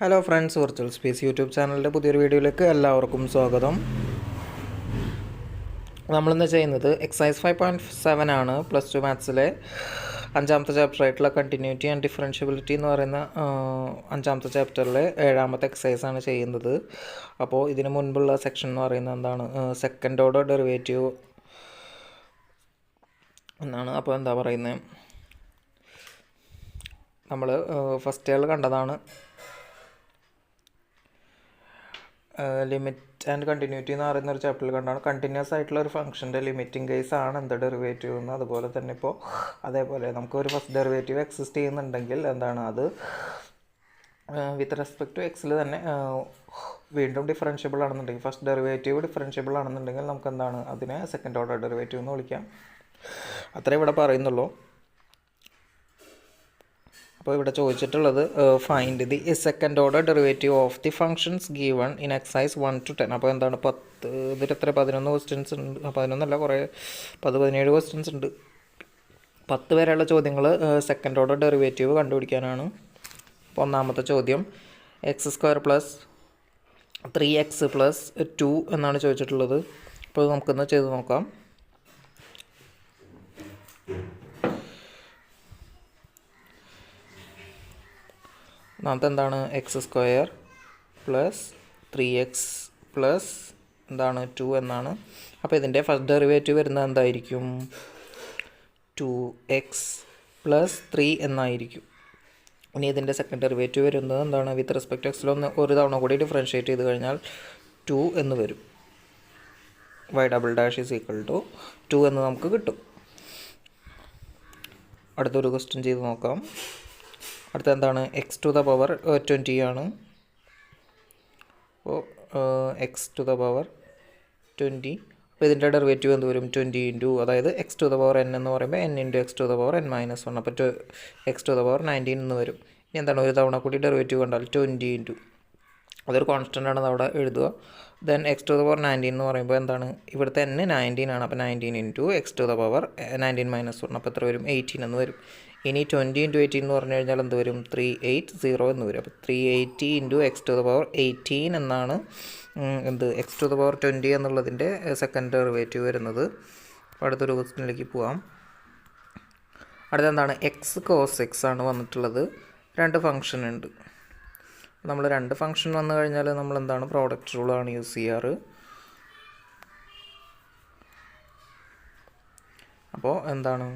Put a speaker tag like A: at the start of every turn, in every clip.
A: Hello friends, virtual space YouTube ചാനലിൻ്റെ പുതിയൊരു വീഡിയോയിലേക്ക് എല്ലാവർക്കും സ്വാഗതം. നമ്മളിന്ന് ചെയ്യുന്നത് എക്സസൈസ് 5.7 ആണ്. പ്ലസ് ടു മാത്സിലെ അഞ്ചാമത്തെ ചാപ്റ്റർ ആയിട്ടുള്ള കണ്ടിന്യൂറ്റി ആൻഡ് ഡിഫറൻഷ്യബിലിറ്റി എന്ന് പറയുന്ന അഞ്ചാമത്തെ ചാപ്റ്ററിലെ 7ാമത്തെ എക്സസൈസാണ് ചെയ്യുന്നത്. അപ്പോൾ ഇതിന് മുൻപുള്ള സെക്ഷൻ എന്ന് പറയുന്നത് എന്താണ്, സെക്കൻഡ് ഓർഡർ ഡെറിവേറ്റീവ് എന്നാണ്. അപ്പോൾ എന്താ പറയുന്നത്, നമ്മൾ ഫസ്റ്റ് ഇയറിൽ കണ്ടതാണ് ലിമിറ്റ് ആൻഡ് കണ്ടിന്യൂറ്റി എന്ന് പറയുന്ന ഒരു ചാപ്റ്ററിൽ കണ്ടാണ് കണ്ടിന്യൂസ് ആയിട്ടുള്ള ഒരു ഫംഗ്ഷൻ്റെ ലിമിറ്റിംഗ് കേസ് ആണ് എന്ത് ഡെറിവേറ്റീവ് എന്ന്. അതുപോലെ തന്നെ ഇപ്പോൾ അതേപോലെ നമുക്കൊരു ഫസ്റ്റ് ഡെറിവേറ്റീവ് എക്സിസ്റ്റ് ചെയ്യുന്നുണ്ടെങ്കിൽ എന്താണ് അത് വിത്ത് റെസ്പെക്ട് ടു എക്സിൽ തന്നെ വീണ്ടും ഡിഫറൻഷ്യബിൾ ആണെന്നുണ്ടെങ്കിൽ, ഫസ്റ്റ് ഡെറിവേറ്റീവ് ഡിഫറൻഷ്യബിൾ ആണെന്നുണ്ടെങ്കിൽ നമുക്ക് എന്താണ് അതിനെ സെക്കൻഡ് ഓർഡർ ഡെറിവേറ്റീവ് എന്ന് വിളിക്കാം. അത്രേ ഇവിടെ പറയുന്നുള്ളൂ. അപ്പോൾ ഇവിടെ ചോദിച്ചിട്ടുള്ളത് find the second order derivative of the functions given in exercise 1 to 10. അപ്പോൾ എന്താണ് 10, ഇതിലെത്ര 11 ക്വസ്റ്റ്യൻസ് ഉണ്ട്, 11 കുറേ 17 ക്വസ്റ്റ്യൻസ് ഉണ്ട്. 10 വരെയുള്ള ചോദ്യങ്ങൾ സെക്കൻഡ് ഓർഡർ ഡെറിവേറ്റീവ് കണ്ടുപിടിക്കാനാണ്. അപ്പോൾ ഒന്നാമത്തെ ചോദ്യം x² പ്ലസ് 3x പ്ലസ് 2 എന്നാണ് ചോദിച്ചിട്ടുള്ളത്. അപ്പോൾ നമുക്കൊന്ന് ചെയ്ത് നോക്കാം. ഒന്നാമത്തെ എന്താണ് x² പ്ലസ് 3x പ്ലസ് എന്താണ് 2 എന്നാണ്. അപ്പോൾ ഇതിൻ്റെ ഫസ്റ്റ് ഡെറിവേറ്റീവ് വരുന്നത് എന്തായിരിക്കും, 2x പ്ലസ് 3 എന്നായിരിക്കും. ഇനി ഇതിൻ്റെ സെക്കൻഡ് ഡെറിവേറ്റീവ് വരുന്നത് എന്താണ്, വിത്ത് റെസ്പെക്ട് എക്സിൽ ഒരു തവണ കൂടി ഡിഫറൻഷ്യേറ്റ് ചെയ്ത് കഴിഞ്ഞാൽ 2 എന്ന് വരും. y" ഈസ് ഈക്വൽ ടു 2 എന്ന് നമുക്ക് കിട്ടും. അടുത്തൊരു ക്വസ്റ്റ്യൻ ചെയ്ത് നോക്കാം. അടുത്ത എന്താണ് x⁻20 ആണ്. അപ്പോൾ x⁻20, അപ്പോൾ ഇതിൻ്റെ ഡെറിവേറ്റീവ് എന്ത് വരും, 20 ഇൻറ്റു, അതായത് x⁻n എന്ന് പറയുമ്പോൾ n ഇൻറ്റു x⁻n-1, അപ്പോൾ x⁻19 എന്ന് വരും. ഇനി എന്താണ് ഒരു തവണ കൂടി ഡെറിവേറ്റീവ് കണ്ടാൽ 20 ഇൻറ്റു, അതൊരു കോൺസ്റ്റൻ്റ് ആണ്, അവിടെ എഴുതുക. ദെൻ x⁻19 എന്ന് പറയുമ്പോൾ എന്താണ്, ഇവിടുത്തെ n 19 ആണ്, അപ്പോൾ 19 ഇൻറ്റു x⁻19-1, അപ്പോൾ എത്ര വരും, 18 എന്ന് വരും. ഇനി 20 ഇൻറ്റു 18 എന്ന് പറഞ്ഞു കഴിഞ്ഞാൽ എന്ത് വരും, 380 എന്ന് വരും. അപ്പോൾ 380 ഇൻറ്റു x⁻18 എന്നാണ് എന്ത് x⁻20 എന്നുള്ളതിൻ്റെ സെക്കൻഡ് ഡെറിവേറ്റീവ് വരുന്നത്. അപ്പോൾ അടുത്തൊരു ക്വസ്റ്റ്യനിലേക്ക് പോവാം. അടുത്ത എന്താണ് x cos x ആണ് വന്നിട്ടുള്ളത്. രണ്ട് ഫംഗ്ഷൻ ഉണ്ട്. നമ്മൾ രണ്ട് ഫംഗ്ഷൻ വന്നു കഴിഞ്ഞാൽ നമ്മൾ എന്താണ് പ്രോഡക്റ്റ് റൂളാണ് യൂസ് ചെയ്യാറ്. അപ്പോൾ എന്താണ്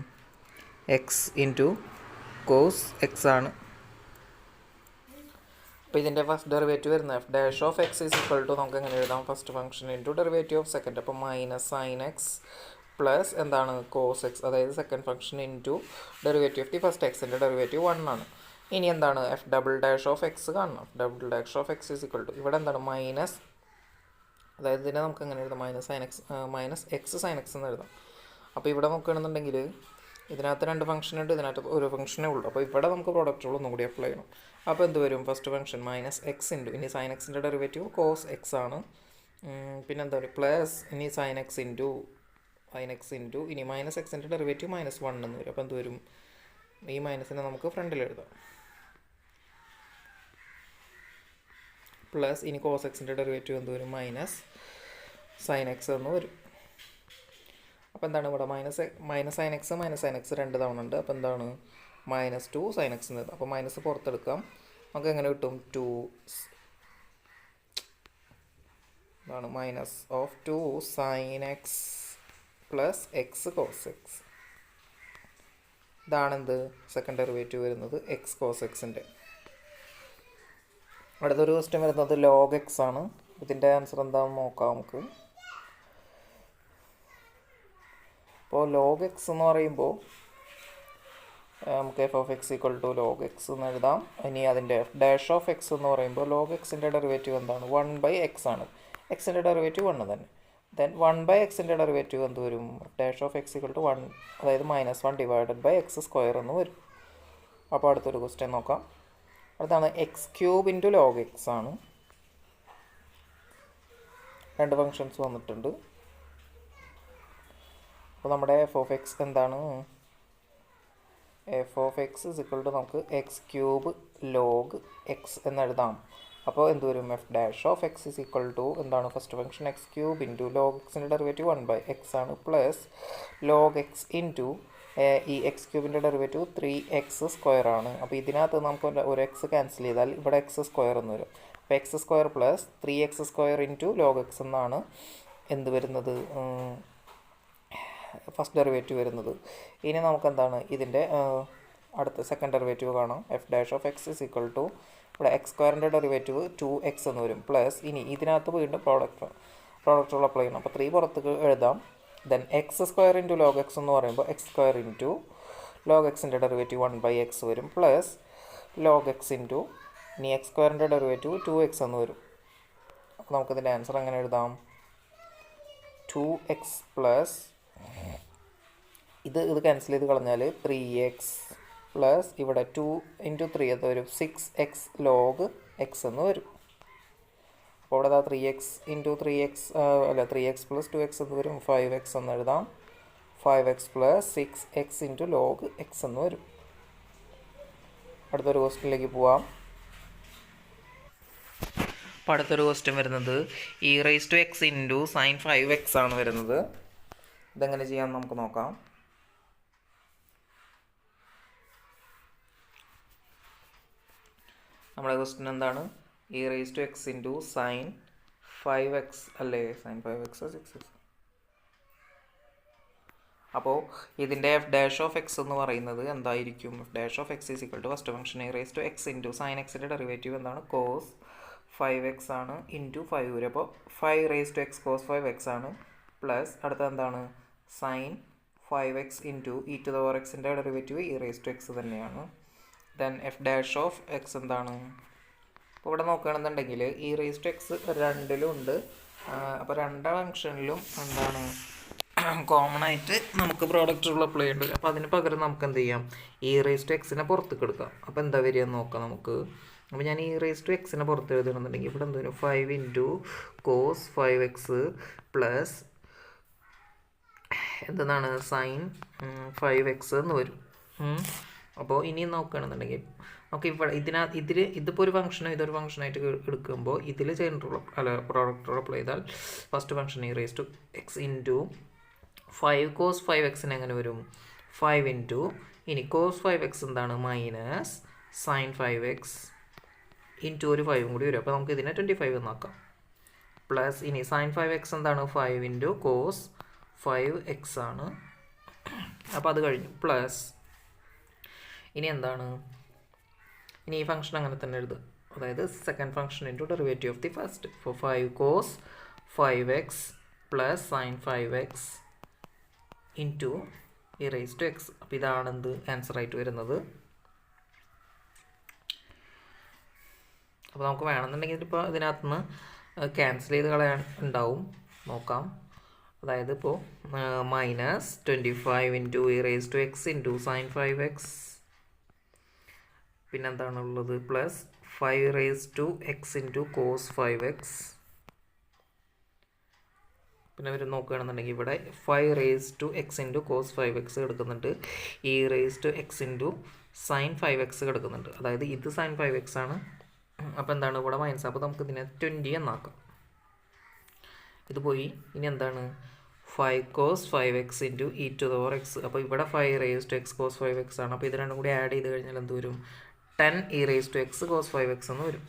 A: എക്സ് ഇൻറ്റു കോസ് എക്സ് ആണ്. അപ്പോൾ ഇതിൻ്റെ ഫസ്റ്റ് ഡെറിവേറ്റീവ് വരുന്നത് f'(x) ഈസ് ഈക്വൽ ടു നമുക്ക് എങ്ങനെ എഴുതാം, first function into derivative of second, അപ്പോൾ മൈനസ് സൈൻ എക്സ് പ്ലസ് എന്താണ് കോസ് എക്സ്, അതായത് second function into derivative of the first എക്സിൻ്റെ ഡെറിവേറ്റീവ് 1 ആണ്. ഇനി എന്താണ് f'(x) കാണണം. f'(x) ഈസ് ഈക്വൽ ടു ഇവിടെ എന്താണ് മൈനസ്, അതായത് ഇതിനെ നമുക്ക് എങ്ങനെ എഴുതാം, മൈനസ് എക്സ് സൈൻ എക്സ് എന്ന് എഴുതാം. അപ്പോൾ ഇവിടെ നോക്കുകയാണെന്നുണ്ടെങ്കിൽ ഇതിനകത്ത് രണ്ട് ഫംഗ്ഷൻ ഉണ്ട്, ഇതിനകത്ത് ഒരു ഫംഗ്ഷനേ ഉള്ളൂ. അപ്പോൾ ഇവിടെ നമുക്ക് പ്രോഡക്റ്റ് റൂൾ ഒന്നും കൂടി അപ്ലൈ ചെയ്യണം. അപ്പോൾ എന്ത് വരും, first function minus X into, ഇനി സൈൻ എക്സിൻ്റെ ഡെറിവേറ്റീവ് കോസ് എക്സ് ആണ്. പിന്നെ എന്താ പറയുക പ്ലസ്, ഇനി സൈൻ എക്സ് ഇൻറ്റു ഇനി മൈനസ് എക്സിൻ്റെ ഡെറിവേറ്റീവ് -1 എന്ന് വരും. അപ്പോൾ എന്ത് വരും, ഈ മൈനസിനെ നമുക്ക് ഫ്രണ്ടിൽ എഴുതാം. പ്ലസ് ഇനി കോസ് എക്സിൻ്റെ ഡെറിവേറ്റീവ് എന്ത് വരും, മൈനസ് സൈൻ എക്സ് എന്ന് വരും. അപ്പോൾ എന്താണ് ഇവിടെ മൈനസ് സൈൻ എക്സ് രണ്ട് തവണ ഉണ്ട്. അപ്പോൾ എന്താണ് -2 സൈൻ എക്സ് എന്ന് എഴുതാം. അപ്പോൾ മൈനസ് പുറത്തെടുക്കാം, നമുക്ക് എങ്ങനെ കിട്ടും, 2 ഇതാണ് -2 sine x plus x cos x. ഇതാണെന്ത് സെക്കൻഡ് ഡെറിവേറ്റീവ് വരുന്നത് എക്സ് കോസ് എക്സിൻ്റെ. അടുത്തൊരു ക്വസ്റ്റ്യൻ വരുന്നത് log x ആണ്. ഇതിൻ്റെ ആൻസർ എന്താണെന്ന് നോക്കാം നമുക്ക്. അപ്പോൾ log x എന്ന് പറയുമ്പോൾ നമുക്ക് f(x) = log x എന്ന് എഴുതാം. ഇനി അതിൻ്റെ f'(x) എന്ന് പറയുമ്പോൾ log xൻ്റെ ഡെറിവേറ്റീവ് എന്താണ്, 1/x ആണ്. എക്സിൻ്റെ ഡെറിവേറ്റീവ് 1 തന്നെ. ദെൻ 1/xൻ്റെ ഡെറിവേറ്റീവ് എന്ത് വരും, (x) = 1, അതായത് -1/x² എന്ന് വരും. അപ്പോൾ അടുത്തൊരു ക്വസ്റ്റ്യൻ നോക്കാം. അടുത്താണ് x³ log x ആണ്. രണ്ട് ഫങ്ഷൻസ് വന്നിട്ടുണ്ട്. അപ്പോൾ നമ്മുടെ f(x) എന്താണ്, f of X is equal to നമുക്ക് എക്സ് ക്യൂബ് ലോഗ് എക്സ് എന്നെഴുതാം. അപ്പോൾ എന്ത് വരും? F dash of X is equal to എന്താണ്? First function x cube into log എക്സിൻ്റെ ഡെറിവേറ്റീവ് 1/x ആണ്, പ്ലസ് ലോഗ് എക്സ് ഇൻറ്റു ഈ എക്സ് ക്യൂബിൻ്റെ ഡെറിവേറ്റീവ് 3x² ആണ്. അപ്പോൾ ഇതിനകത്ത് നമുക്ക് ഒരു എക്സ് ക്യാൻസൽ ചെയ്താൽ ഇവിടെ എക്സ് സ്ക്വയർ എന്ന് വരും. അപ്പോൾ X square plus 3x² into log x എന്നാണ് എന്ത് വരുന്നത്? ഫസ്റ്റ് ഡെറിവേറ്റീവ് വരുന്നത്. ഇനി നമുക്ക് എന്താണ് ഇതിൻ്റെ അടുത്ത സെക്കൻഡ് ഡെറിവേറ്റീവ് കാണാം. F dash of X is equal to ഇവിടെ x² ഡെറിവേറ്റീവ് 2x എന്ന് വരും, പ്ലസ് ഇനി ഇതിനകത്ത് വീണ്ടും പ്രോഡക്റ്റുകൾ അപ്ലൈ ചെയ്യണം. അപ്പോൾ 3 പുറത്തേക്ക് എഴുതാം. Then x² into log x എന്ന് പറയുമ്പോൾ x² ഇൻറ്റു ലോഗ് എക്സിൻ്റെ ഡെറിവേറ്റീവ് 1/x വരും, പ്ലസ് ലോഗ് എക്സ് ഇൻറ്റു ഇനി x² ഡെറിവേറ്റീവ് 2x എന്ന് വരും. അപ്പോൾ നമുക്കിതിൻ്റെ ആൻസർ എങ്ങനെ എഴുതാം? 2x പ്ലസ് ഇത് ക്യാൻസൽ ചെയ്ത് കളഞ്ഞാൽ 3x പ്ലസ് ഇവിടെ 2 ഇൻറ്റു 3 അത് വരും 6x ലോഗ് എക്സ് എന്ന് വരും. അപ്പോൾ ഇവിടെ 3x ഇൻറ്റു 3x അല്ല 3x പ്ലസ് 2x എന്ന് വരും 5x എന്ന് എഴുതാം. 5x plus 6x into log x എന്ന് വരും. അടുത്തൊരു ക്വസ്റ്റ്യനിലേക്ക് പോവാം. അപ്പോൾ അടുത്തൊരു ക്വസ്റ്റ്യൻ വരുന്നത് e⁻x ഇൻറ്റു sin 5x ആണ് വരുന്നത്. ഇതെങ്ങനെ ചെയ്യാമെന്ന് നമുക്ക് നോക്കാം. നമ്മുടെ ക്വസ്റ്റ്യൻ എന്താണ്? e⁻x ഇൻറ്റു sin 5x അല്ലേ? sin 5x 6x. അപ്പോൾ ഇതിൻ്റെ എഫ് ഡാഷ് ഓഫ് എക്സ് എന്ന് പറയുന്നത് എന്തായിരിക്കും? F dash of X is equal to first function e⁻x into sine എക്സിൻ്റെ ഡെറിവേറ്റീവ് എന്താണ്? കോസ് 5x ആണ് ഇൻറ്റു 5 വരും. അപ്പോൾ 5⁻x കോസ് 5x ആണ്, പ്ലസ് അടുത്ത എന്താണ്? Sign 5x into e⁻xൻ്റെ derivative e⁻x തന്നെയാണ്. Then F dash of X എന്താണ്? അപ്പോൾ ഇവിടെ നോക്കുകയാണെന്നുണ്ടെങ്കിൽ e⁻x രണ്ടിലും ഉണ്ട്. അപ്പോൾ രണ്ട് ഫംഗ്ഷനിലും എന്താണ് കോമൺ ആയിട്ട് നമുക്ക് പ്രോഡക്റ്റ് റൂൾ അപ്ലൈ ചെയ്യുന്നുണ്ട്. അപ്പോൾ അതിന് പകരം നമുക്ക് എന്ത് ചെയ്യാം? e⁻xനെ പുറത്തേക്ക് എടുക്കാം. അപ്പോൾ എന്താ വരിക എന്ന് നോക്കാം നമുക്ക്. അപ്പോൾ ഞാൻ e⁻xനെ പുറത്ത് എഴുതണമെന്നുണ്ടെങ്കിൽ ഇവിടെ എന്ത് വരും? 5 ഇൻറ്റു കോസ് 5x പ്ലസ് എന്താണ്? സൈൻ 5x എന്ന് വരും. അപ്പോൾ ഇനി നോക്കുകയാണെന്നുണ്ടെങ്കിൽ നമുക്ക് ഇവിടെ ഇതിപ്പോൾ ഒരു ഫംഗ്ഷനോ ഇതൊരു ഫംഗ്ഷനായിട്ട് എടുക്കുമ്പോൾ ഇതിൽ chain rule product rule apply ചെയ്താൽ first function e⁻x into 5 cos 5x എങ്ങനെ വരും? 5 ഇൻറ്റു ഇനി കോസ് 5x എന്താണ്? മൈനസ് സൈൻ 5x ഇൻറ്റു ഒരു 5 കൂടി വരും. അപ്പോൾ നമുക്ക് ഇതിനെ 25 എന്നാക്കാം. പ്ലസ് ഇനി സൈൻ 5x എന്താണ്? 5 ഇൻറ്റു കോസ് 5x ആണ്. അപ്പോൾ അത് കഴിഞ്ഞു. പ്ലസ് ഇനി എന്താണ്? ഇനി ഈ ഫംഗ്ഷൻ അങ്ങനെ തന്നെ എഴുതുക. അതായത് second function into derivative of the first. അപ്പോൾ 5 cos 5x plus sine 5x into e⁻x. അപ്പോൾ ഇതാണ് എന്ത് ആൻസറായിട്ട് വരുന്നത്. അപ്പോൾ നമുക്ക് വേണമെന്നുണ്ടെങ്കിൽ ഇപ്പോൾ ഇതിനകത്ത് നിന്ന് ക്യാൻസൽ ചെയ്ത് കളയാൻ ഉണ്ടാവും. നോക്കാം. അതായത് ഇപ്പോൾ minus 25 into e⁻x into sine 5x പിന്നെന്താണുള്ളത്? Plus 5⁻x into cos 5x. പിന്നെ അവർ നോക്കുകയാണെന്നുണ്ടെങ്കിൽ ഇവിടെ 5⁻x ഇൻറ്റു കോസ് 5x എടുക്കുന്നുണ്ട്, e⁻x ഇൻറ്റു സൈൻ 5x കിടക്കുന്നുണ്ട്. അതായത് ഇത് സൈൻ 5x ആണ്. അപ്പോൾ എന്താണ് ഇവിടെ മൈനസ്? അപ്പോൾ നമുക്ക് ഇതിനെ 20 എന്നാക്കാം. ഇത് പോയി. ഇനി എന്താണ്? 5 കോസ് 5x ഇൻറ്റു e⁻x. അപ്പോൾ ഇവിടെ 5⁻x കോസ് 5x ആണ്. അപ്പോൾ ഇത് രണ്ടും കൂടി ആഡ് ചെയ്ത് കഴിഞ്ഞാൽ എന്ത് വരും? 10 e⁻x കോസ് 5x എന്ന് വരും.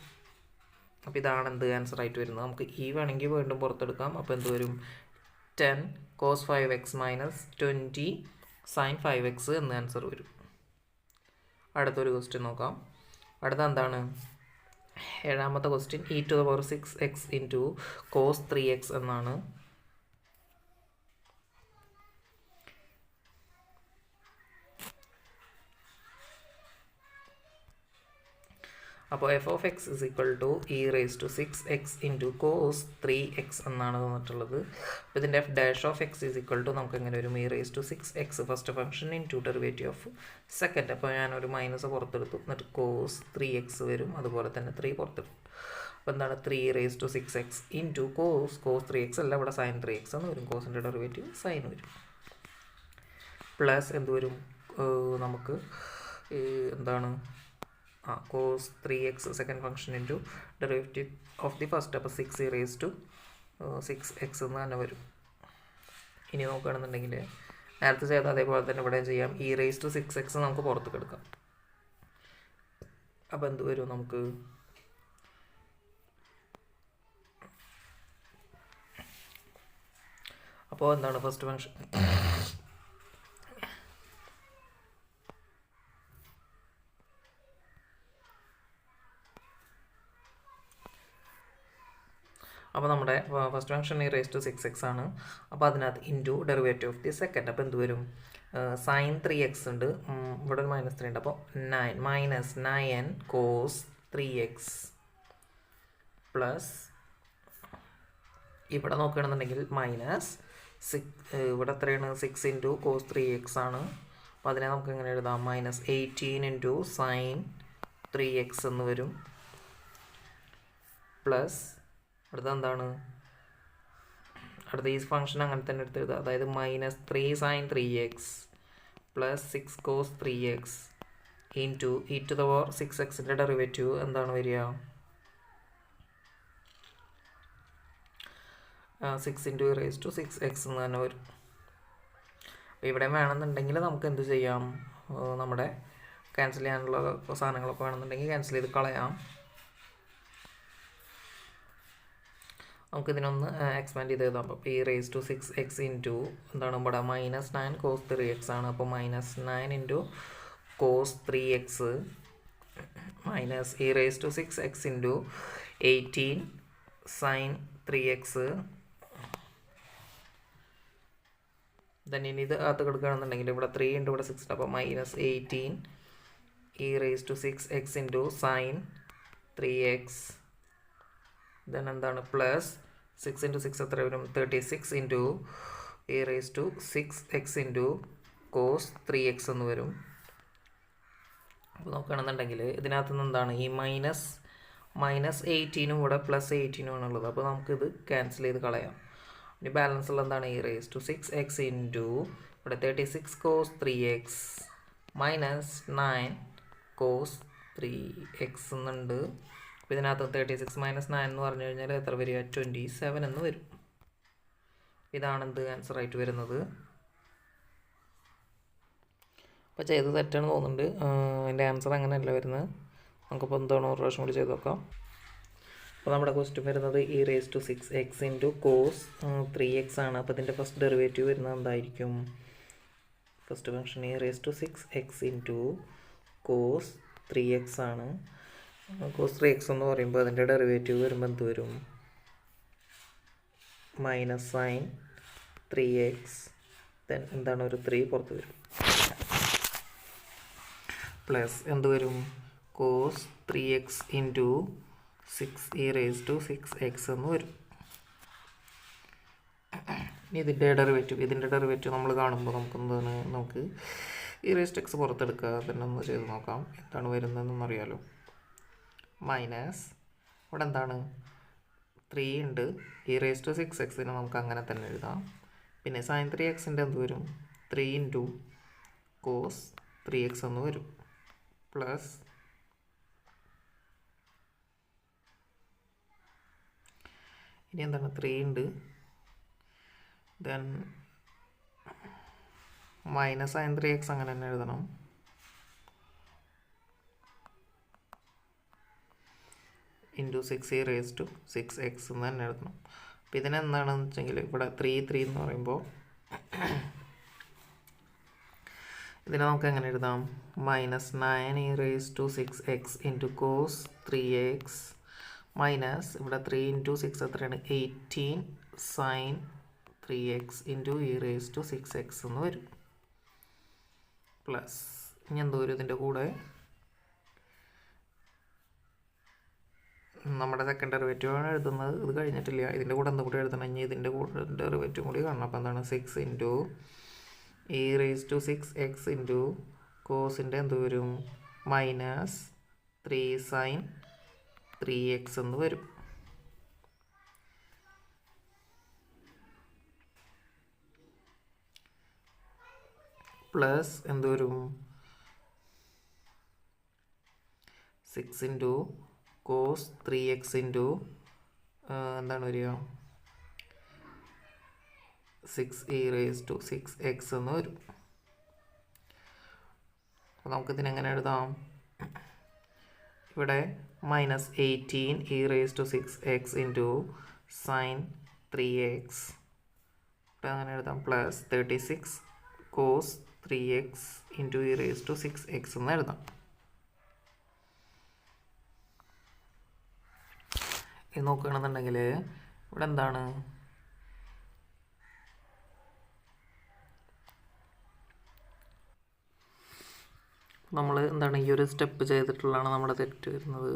A: അപ്പോൾ ഇതാണ് എന്ത് ആൻസറായിട്ട് വരുന്നത്. നമുക്ക് ഈ വേണമെങ്കിൽ വീണ്ടും പുറത്തെടുക്കാം. അപ്പോൾ എന്ത് വരും? 10 cos 5x minus 20 sign 5x എന്ന് ആൻസർ വരും. അടുത്തൊരു ക്വസ്റ്റ്യൻ നോക്കാം. അടുത്ത എന്താണ്? ഏഴാമത്തെ question e⁻6x into cos 3x എന്നാണ്. അപ്പോൾ F of X is equal to e⁻6x into cos 3x എന്നാണ് തന്നിട്ടുള്ളത്. അപ്പോൾ ഇതിൻ്റെ F dash of X is equal to നമുക്ക് എങ്ങനെ വരും? e⁻6x first function into derivative of second. അപ്പോൾ ഞാനൊരു മൈനസ് പുറത്തെടുത്തു, എന്നിട്ട് കോസ് 3x വരും, അതുപോലെ തന്നെ 3 പുറത്തെടുത്തു. അപ്പോൾ എന്താണ്? 3e⁻6x ഇൻറ്റു കോസ് 3x അല്ല, ഇവിടെ സൈൻ 3x എന്ന് വരും. കോസിൻ്റെ ഡെറിവേറ്റീവ് സൈൻ വരും. പ്ലസ് എന്ത് വരും? നമുക്ക് എന്താണ് cos 3x second function into derivative of the first. അപ്പോൾ 6e6x എന്ന് തന്നെ വരും. ഇനി നോക്കുകയാണെന്നുണ്ടെങ്കിൽ നേരത്തെ ചെയ്ത അതേപോലെ തന്നെ ഇവിടെ ചെയ്യാം. e6x നമുക്ക് പുറത്തേക്ക് എടുക്കാം. അപ്പോൾ എന്ത് വരും നമുക്ക്? അപ്പോൾ എന്താണ് ഫസ്റ്റ് ഫംഗ്ഷൻ? അപ്പോൾ നമ്മുടെ ഫസ്റ്റ് ഫംഗ്ഷൻ e6x ആണ്. അപ്പോൾ അതിനകത്ത് into derivative of the second. അപ്പോൾ എന്ത് വരും? sin 3x ഉണ്ട്, ഇവിടെ ഒരു -3 ഉണ്ട്. അപ്പോൾ 9 -9 cos 3x പ്ലസ് ഇവിടെ നോക്കുകയാണെന്നുണ്ടെങ്കിൽ -6, ഇവിടെ എത്രയാണ്? 6 ഇൻറ്റു കോസ് 3x ആണ്. അപ്പോൾ അതിനെ നമുക്ക് എങ്ങനെ എഴുതാം? -18 ഇൻറ്റു sin 3x എന്ന് വരും. പ്ലസ് അടുത്ത എന്താണ്? അടുത്ത ഈ ഫംഗ്ഷൻ അങ്ങനെ തന്നെ എടുത്തെഴുതുക. അതായത് -3 sin 3x plus 6 cos 3x into e6xൻ്റെ ഡെറിവേറ്റീവ് എന്താണ് വരിക? 6 ഇൻറ്റു e6x എന്ന് തന്നെ വരും. ഇവിടെ വേണമെന്നുണ്ടെങ്കിൽ നമുക്ക് എന്ത് ചെയ്യാം? നമ്മുടെ ക്യാൻസൽ ചെയ്യാനുള്ള സാധനങ്ങളൊക്കെ വേണമെന്നുണ്ടെങ്കിൽ ക്യാൻസൽ ചെയ്ത് കളയാം. നമുക്കിതിനൊന്ന് എക്സ്പാൻഡ് ചെയ്ത് എഴുതാം. അപ്പോൾ e6x ഇൻറ്റു എന്താണ് ഇവിടെ -9 cos 3x ആണ്. അപ്പോൾ -9 into cos 3x minus e6x into 18 sin 3x. ഇനി ഇത് അകത്ത് കിടക്കുകയാണെന്നുണ്ടെങ്കിൽ ഇവിടെ 3 ഉണ്ട്, ഇവിടെ 6 ഉണ്ട്. അപ്പോൾ -18 e6x into sin 3x. Then എന്താണ്? പ്ലസ് 6 ഇൻറ്റു 6 എത്ര വരും? 36 into e6x into cos 3x എന്ന് വരും. അപ്പോൾ നോക്കുകയാണെന്നുണ്ടെങ്കിൽ ഇതിനകത്ത് നിന്ന് എന്താണ്? ഈ -18 ഇവിടെ +18 ആണുള്ളത്. അപ്പോൾ നമുക്കിത് ക്യാൻസൽ ചെയ്ത് കളയാം. ഇനി ബാലൻസ് ഉള്ള എന്താണ്? e6x ഇൻറ്റു ഇവിടെ 36 cos 3x -9 cos 3x എന്നുണ്ട്. അപ്പോൾ ഇതിനകത്ത് 36 - 9 എന്ന് പറഞ്ഞു കഴിഞ്ഞാൽ എത്ര വരിക? 27 എന്ന് വരും. ഇതാണ് എന്ത് ആൻസർ ആയിട്ട് വരുന്നത്. അപ്പോൾ ചെയ്ത് തെറ്റാണ് തോന്നുന്നുണ്ട്. അതിൻ്റെ ആൻസർ അങ്ങനെയല്ല വരുന്നത്. നമുക്കിപ്പോൾ എന്താണ് ഒരു പ്രാവശ്യം കൂടി ചെയ്ത് നോക്കാം. അപ്പോൾ നമ്മുടെ ക്വസ്റ്റ്യൻ വരുന്നത് e6x ഇൻറ്റു കോസ് 3x ആണ്. അപ്പോൾ ഇതിൻ്റെ ഫസ്റ്റ് ഡെറിവേറ്റീവ് വരുന്നത് എന്തായിരിക്കും? First function e6x into cos 3x ആണ്. കോസ് 3x എന്ന് പറയുമ്പോൾ അതിൻ്റെ ഡെറിവേറ്റീവ് വരുമ്പോൾ എന്ത് വരും? -sin 3x. ദെൻ എന്താണ്? ഒരു 3 പുറത്ത് വരും. പ്ലസ് എന്ത് വരും? കോസ് 3x ഇൻറ്റു 6e6x എന്ന് വരും. ഇനി ഇതിൻ്റെ ഡെറിവേറ്റീവ് നമ്മൾ കാണുമ്പോൾ നമുക്ക് എന്താണ്? നമുക്ക് e6x പുറത്തെടുക്കുക. തന്നെ ഒന്ന് ചെയ്ത് നോക്കാം എന്താണ് വരുന്നതെന്ന് അറിയാലോ. മൈനസ് ഇവിടെ എന്താണ്? 3 ഉണ്ട്. e6xനെ നമുക്ക് അങ്ങനെ തന്നെ എഴുതാം. പിന്നെ sin 3xൻ്റെ എന്ത് വരും? 3 ഇൻറ്റു കോസ് 3x എന്ന് വരും. പ്ലസ് ഇനി എന്താണ്? 3 ഉണ്ട്. ദെൻ മൈനസ് sin 3x അങ്ങനെ തന്നെ എഴുതണം. ഇൻറ്റു 6e6x എന്ന് തന്നെ എഴുതണം. അപ്പോൾ ഇതിനെന്താണെന്ന് വെച്ചെങ്കിൽ ഇവിടെ 3 എന്ന് പറയുമ്പോൾ ഇതിനെ നമുക്ക് എങ്ങനെ എഴുതാം? -9e6x into cos 3x minus ഇവിടെ 3 ഇൻറ്റു 6 എത്രയാണ്? 18 sin 3x ഇൻറ്റു e6x എന്ന് വരും. പ്ലസ് ഇനി എന്തോ വരും? ഇതിൻ്റെ കൂടെ നമ്മുടെ സെക്കൻഡ് ഡെറിവേറ്റീവാണ് എഴുതുന്നത്. ഇത് കഴിഞ്ഞിട്ടില്ല. ഇതിൻ്റെ കൂടെ എന്താ കൂടി എഴുതണം? ഇനി ഇതിൻ്റെ കൂടെ ഡെറിവേറ്റീവ് കൂടി കാണണം. അപ്പോൾ എന്താണ്? 6 ഇൻറ്റു e6x ഇൻറ്റു കോസിൻ്റെ എന്ത് വരും? -3 sin 3x എന്ന് വരും. പ്ലസ് എന്ത് വരും 6 ഇൻറ്റു കോസ് 3x ഇൻറ്റു എന്താണ് വരിക 6e⁻6x എന്ന് വരും. അപ്പോൾ നമുക്കിതിനെങ്ങനെ എഴുതാം? ഇവിടെ -18e⁻6x ഇൻറ്റു സൈൻ 3x ഇവിടെ അങ്ങനെ എഴുതാം plus 36 cos 3x into e⁻6x എന്ന് എഴുതാം. ഇത് നോക്കുകയാണെന്നുണ്ടെങ്കിൽ ഇവിടെ എന്താണ് നമ്മൾ എന്താണ് ഈ ഒരു സ്റ്റെപ്പ് ചെയ്തിട്ടുള്ളതാണ് നമ്മുടെ തെറ്റ് വരുന്നത്.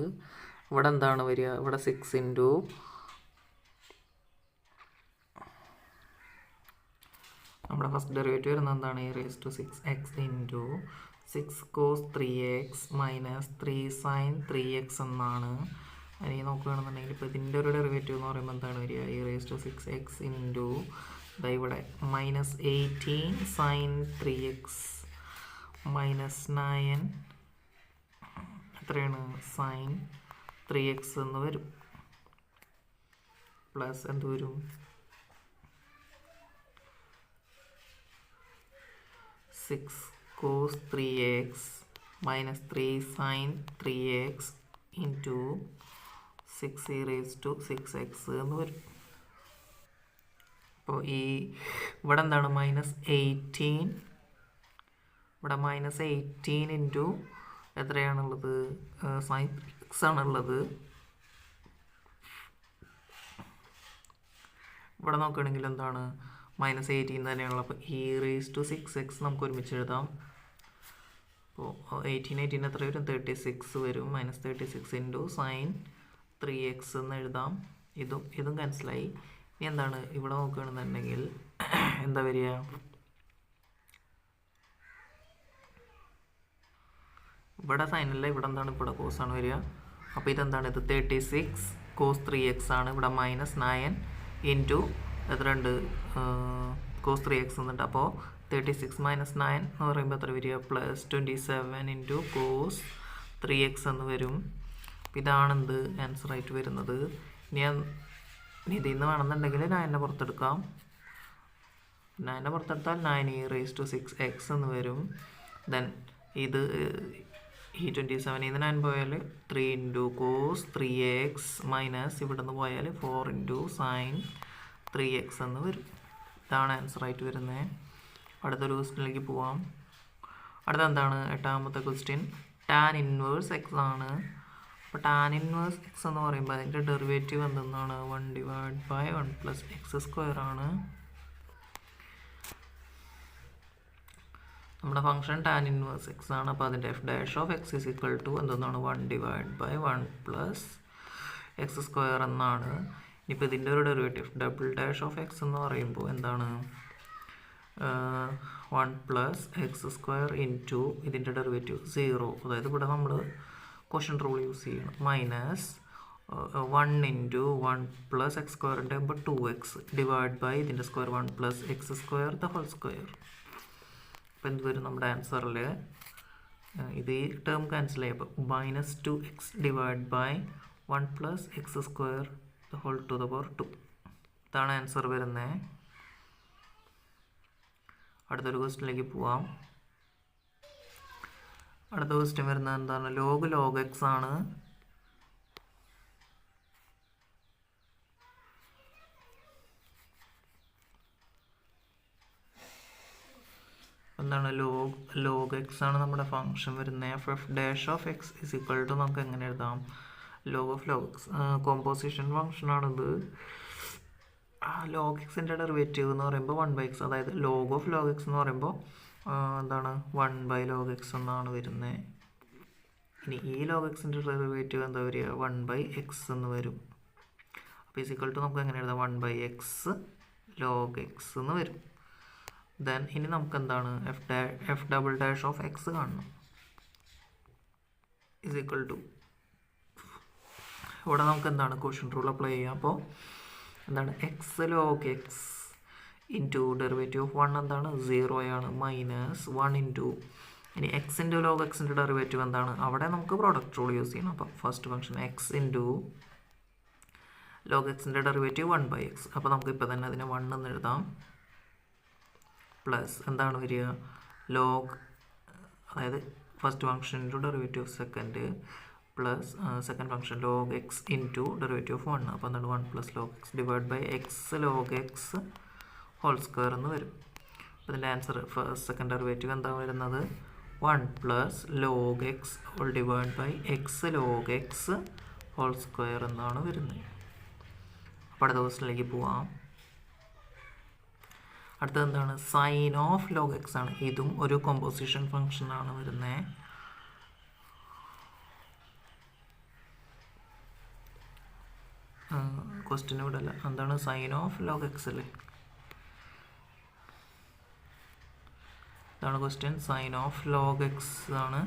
A: ഇവിടെ എന്താണ് വരിക? ഇവിടെ 6 ഇൻറ്റു നമ്മുടെ ഫസ്റ്റ് ഡെറിവേറ്റീവ് വരുന്നത് എന്താണ്? e⁻6x into 6 cos 3x minus 3 sign 3x എന്നാണ്. ഇനി നോക്കുകയാണെന്നുണ്ടെങ്കിൽ ഇപ്പോൾ ഇതിൻ്റെ ഒരു ഡെറിവേറ്റീവ് എന്ന് പറയുമ്പോൾ എന്താണ് വരിക? e⁻6x ഇൻറ്റു ഇവിടെ -18 സൈൻ 3x മൈനസ് 9 എത്രയാണ്? സൈൻ 3x എന്ന് വരും. പ്ലസ് എന്ത് വരും? 6 cos 3x minus 3 sign 3x into 6e⁻6x എന്ന് വരും. അപ്പോൾ ഇവിടെ എന്താണ്? -18 ഇവിടെ -18 ഇൻറ്റു എത്രയാണുള്ളത്? സൈൻ 3x ആണുള്ളത്. ഇവിടെ നോക്കുകയാണെങ്കിൽ എന്താണ്? -18 തന്നെയാണുള്ളത്. അപ്പോൾ e⁻6x നമുക്ക് ഒരുമിച്ച് എഴുതാം. അപ്പോൾ 18 എത്ര വരും? 36 വരും. -36 ഇൻറ്റു സൈൻ 3x എന്ന് എഴുതാം. ഇതും ക്യാൻസലായി. ഇനി എന്താണ് ഇവിടെ നോക്കുകയാണെന്നുണ്ടെങ്കിൽ എന്താ വരിക? ഇവിടെ സൈനല്ല, ഇവിടെ എന്താണ്? ഇവിടെ കോസാണ് വരിക. അപ്പോൾ ഇതെന്താണ്? ഇത് 36 കോസ് 3x ആണ്. ഇവിടെ -9 ഇൻറ്റു എത്ര ഉണ്ട്? കോസ് 3x എന്നുണ്ട്. അപ്പോൾ 36 - 9 എന്ന് പറയുമ്പോൾ എത്ര വരിക? പ്ലസ് 27 ഇൻറ്റു കോസ് 3x എന്ന് വരും. അപ്പോൾ ഇതാണെന്ത് ആൻസറായിട്ട് വരുന്നത്. ഇനി ഇതിൽ നിന്ന് വേണമെന്നുണ്ടെങ്കിൽ 9 പുറത്തെടുക്കാം. 9 പുറത്തെടുത്താൽ 9e⁻6x എന്ന് വരും. ദെൻ ഇത് ഈ 27 നിന്ന് 9 പോയാൽ 3 ഇൻറ്റു കോസ് 3x മൈനസ് ഇവിടെ നിന്ന് പോയാൽ 4 ഇൻറ്റു സൈൻ 3x എന്ന് വരും. ഇതാണ് ആൻസറായിട്ട് വരുന്നത്. അടുത്തൊരു ക്വസ്റ്റ്യനിലേക്ക് പോവാം. അടുത്ത എന്താണ്? 8ാമത്തെ ക്വസ്റ്റ്യൻ ടാൻ ഇൻവേഴ്സ് x ആണ്. അപ്പോൾ ടാൻ ഇൻവേഴ്സ് x എന്ന് പറയുമ്പോൾ അതിൻ്റെ ഡെറിവേറ്റീവ് എന്തെന്നാണ്? 1/1 + x² ആണ്. നമ്മുടെ ഫംഗ്ഷൻ ടാൻ ഇൻവേഴ്സ് x ആണ്. അപ്പോൾ അതിൻ്റെ f' ഓഫ് x എന്തെന്നാണ്? 1/1 + x² എന്നാണ്. ഇനിയിപ്പോൾ ഇതിൻ്റെ ഒരു derivative double dash of x എന്ന് പറയുമ്പോൾ എന്താണ്? 1 + x² ഇൻറ്റു ഇതിൻ്റെ ഡെറിവേറ്റീവ് 0. അതായത് ഇവിടെ നമ്മൾ ക്വോഷ്യൻ്റ് റൂൾ യൂസ് ചെയ്യണം. മൈനസ് 1 ഇൻറ്റു 1 + x² ആകുമ്പോൾ 2x ഡിവൈഡ് ബൈ ഇതിൻ്റെ square 1 + x² the whole square. അപ്പോൾ എന്ത് വരും നമ്മുടെ ആൻസറിൽ? ഇത് ഈ ടേം ക്യാൻസൽ ചെയ്യുമ്പോൾ -2x divide by 1 + x² the whole to the power 2. ഇതാണ് ആൻസർ വരുന്നത്. അടുത്തൊരു ക്വസ്റ്റ്യനിലേക്ക് പോവാം. അടുത്ത ക്വസ്റ്റ്യൻ വരുന്നത് എന്താണ്? log x ആണ്. എന്താണ്? log x ആണ് നമ്മുടെ ഫംഗ്ഷൻ വരുന്നത്. f' ഓഫ് x നമുക്ക് എങ്ങനെ എഴുതാം? log of x composition function ആണിത്. log xൻ്റെ ഡെറിവേറ്റീവ് എന്ന് പറയുമ്പോൾ 1/x, അതായത് log of x എന്ന് പറയുമ്പോൾ എന്താണ്? 1/log x എന്നാണ് വരുന്നത്. ഇനി ഈ log xൻ്റെ ഡെറിവേറ്റീവ് എന്താ വരിക? 1/x എന്ന് വരും. അപ്പോൾ നമുക്ക് എങ്ങനെ എഴുതാം? 1/x log x എന്ന് വരും. ദെൻ ഇനി നമുക്ക് എന്താണ്? f' ഓഫ് x കാണണം. ഇവിടെ നമുക്ക് എന്താണ്? ക്വോഷ്യൻ്റ് റൂൾ അപ്ലൈ ചെയ്യാം. അപ്പോൾ എന്താണ്? x log x into derivative of 1 എന്താണ് 0 ആണ് മൈനസ് 1 ഇൻറ്റു ഇനി എക്സ് ഇൻറ്റു ലോഗ് എക്സിൻ്റെ ഡെറിവേറ്റീവ് എന്താണ് അവിടെ നമുക്ക് പ്രോഡക്റ്റ് റൂൾ യൂസ് ചെയ്യണം. അപ്പോൾ first function X into log എക്സിൻ്റെ ഡെറിവേറ്റീവ് 1/x. അപ്പോൾ നമുക്ക് ഇപ്പോൾ തന്നെ അതിനെ 1 എന്ന് എഴുതാം പ്ലസ് എന്താണ് വരിക ലോഗ് അതായത് first function into derivative of second plus second function log X into derivative of 1. അപ്പോൾ എന്താണ് 1 plus log X divide by X log X whole square എന്ന് വരും. അപ്പോൾ ഇതിൻ്റെ ആൻസർ സെക്കൻഡ് ഡെറിവേറ്റീവ് എന്താ വരുന്നത് 1 plus log X whole divide by X log X whole square എന്നാണ് വരുന്നത്. അപ്പോൾ അടുത്ത ക്വസ്റ്റ്യനിലേക്ക് പോവാം. അടുത്തത് എന്താണ് സൈൻ ഓഫ് ലോഗ് എക്സ് ആണ്. ഇതും ഒരു കോമ്പോസിഷൻ ഫംഗ്ഷൻ ആണ് വരുന്നത്. ക്വസ്റ്റ്യൻ ഇവിടെ അല്ല, എന്താണ് സൈൻ ഓഫ് ലോഗ് എക്സ് അല്ലേ, ഇതാണ് question. Sine of log x ആണ്.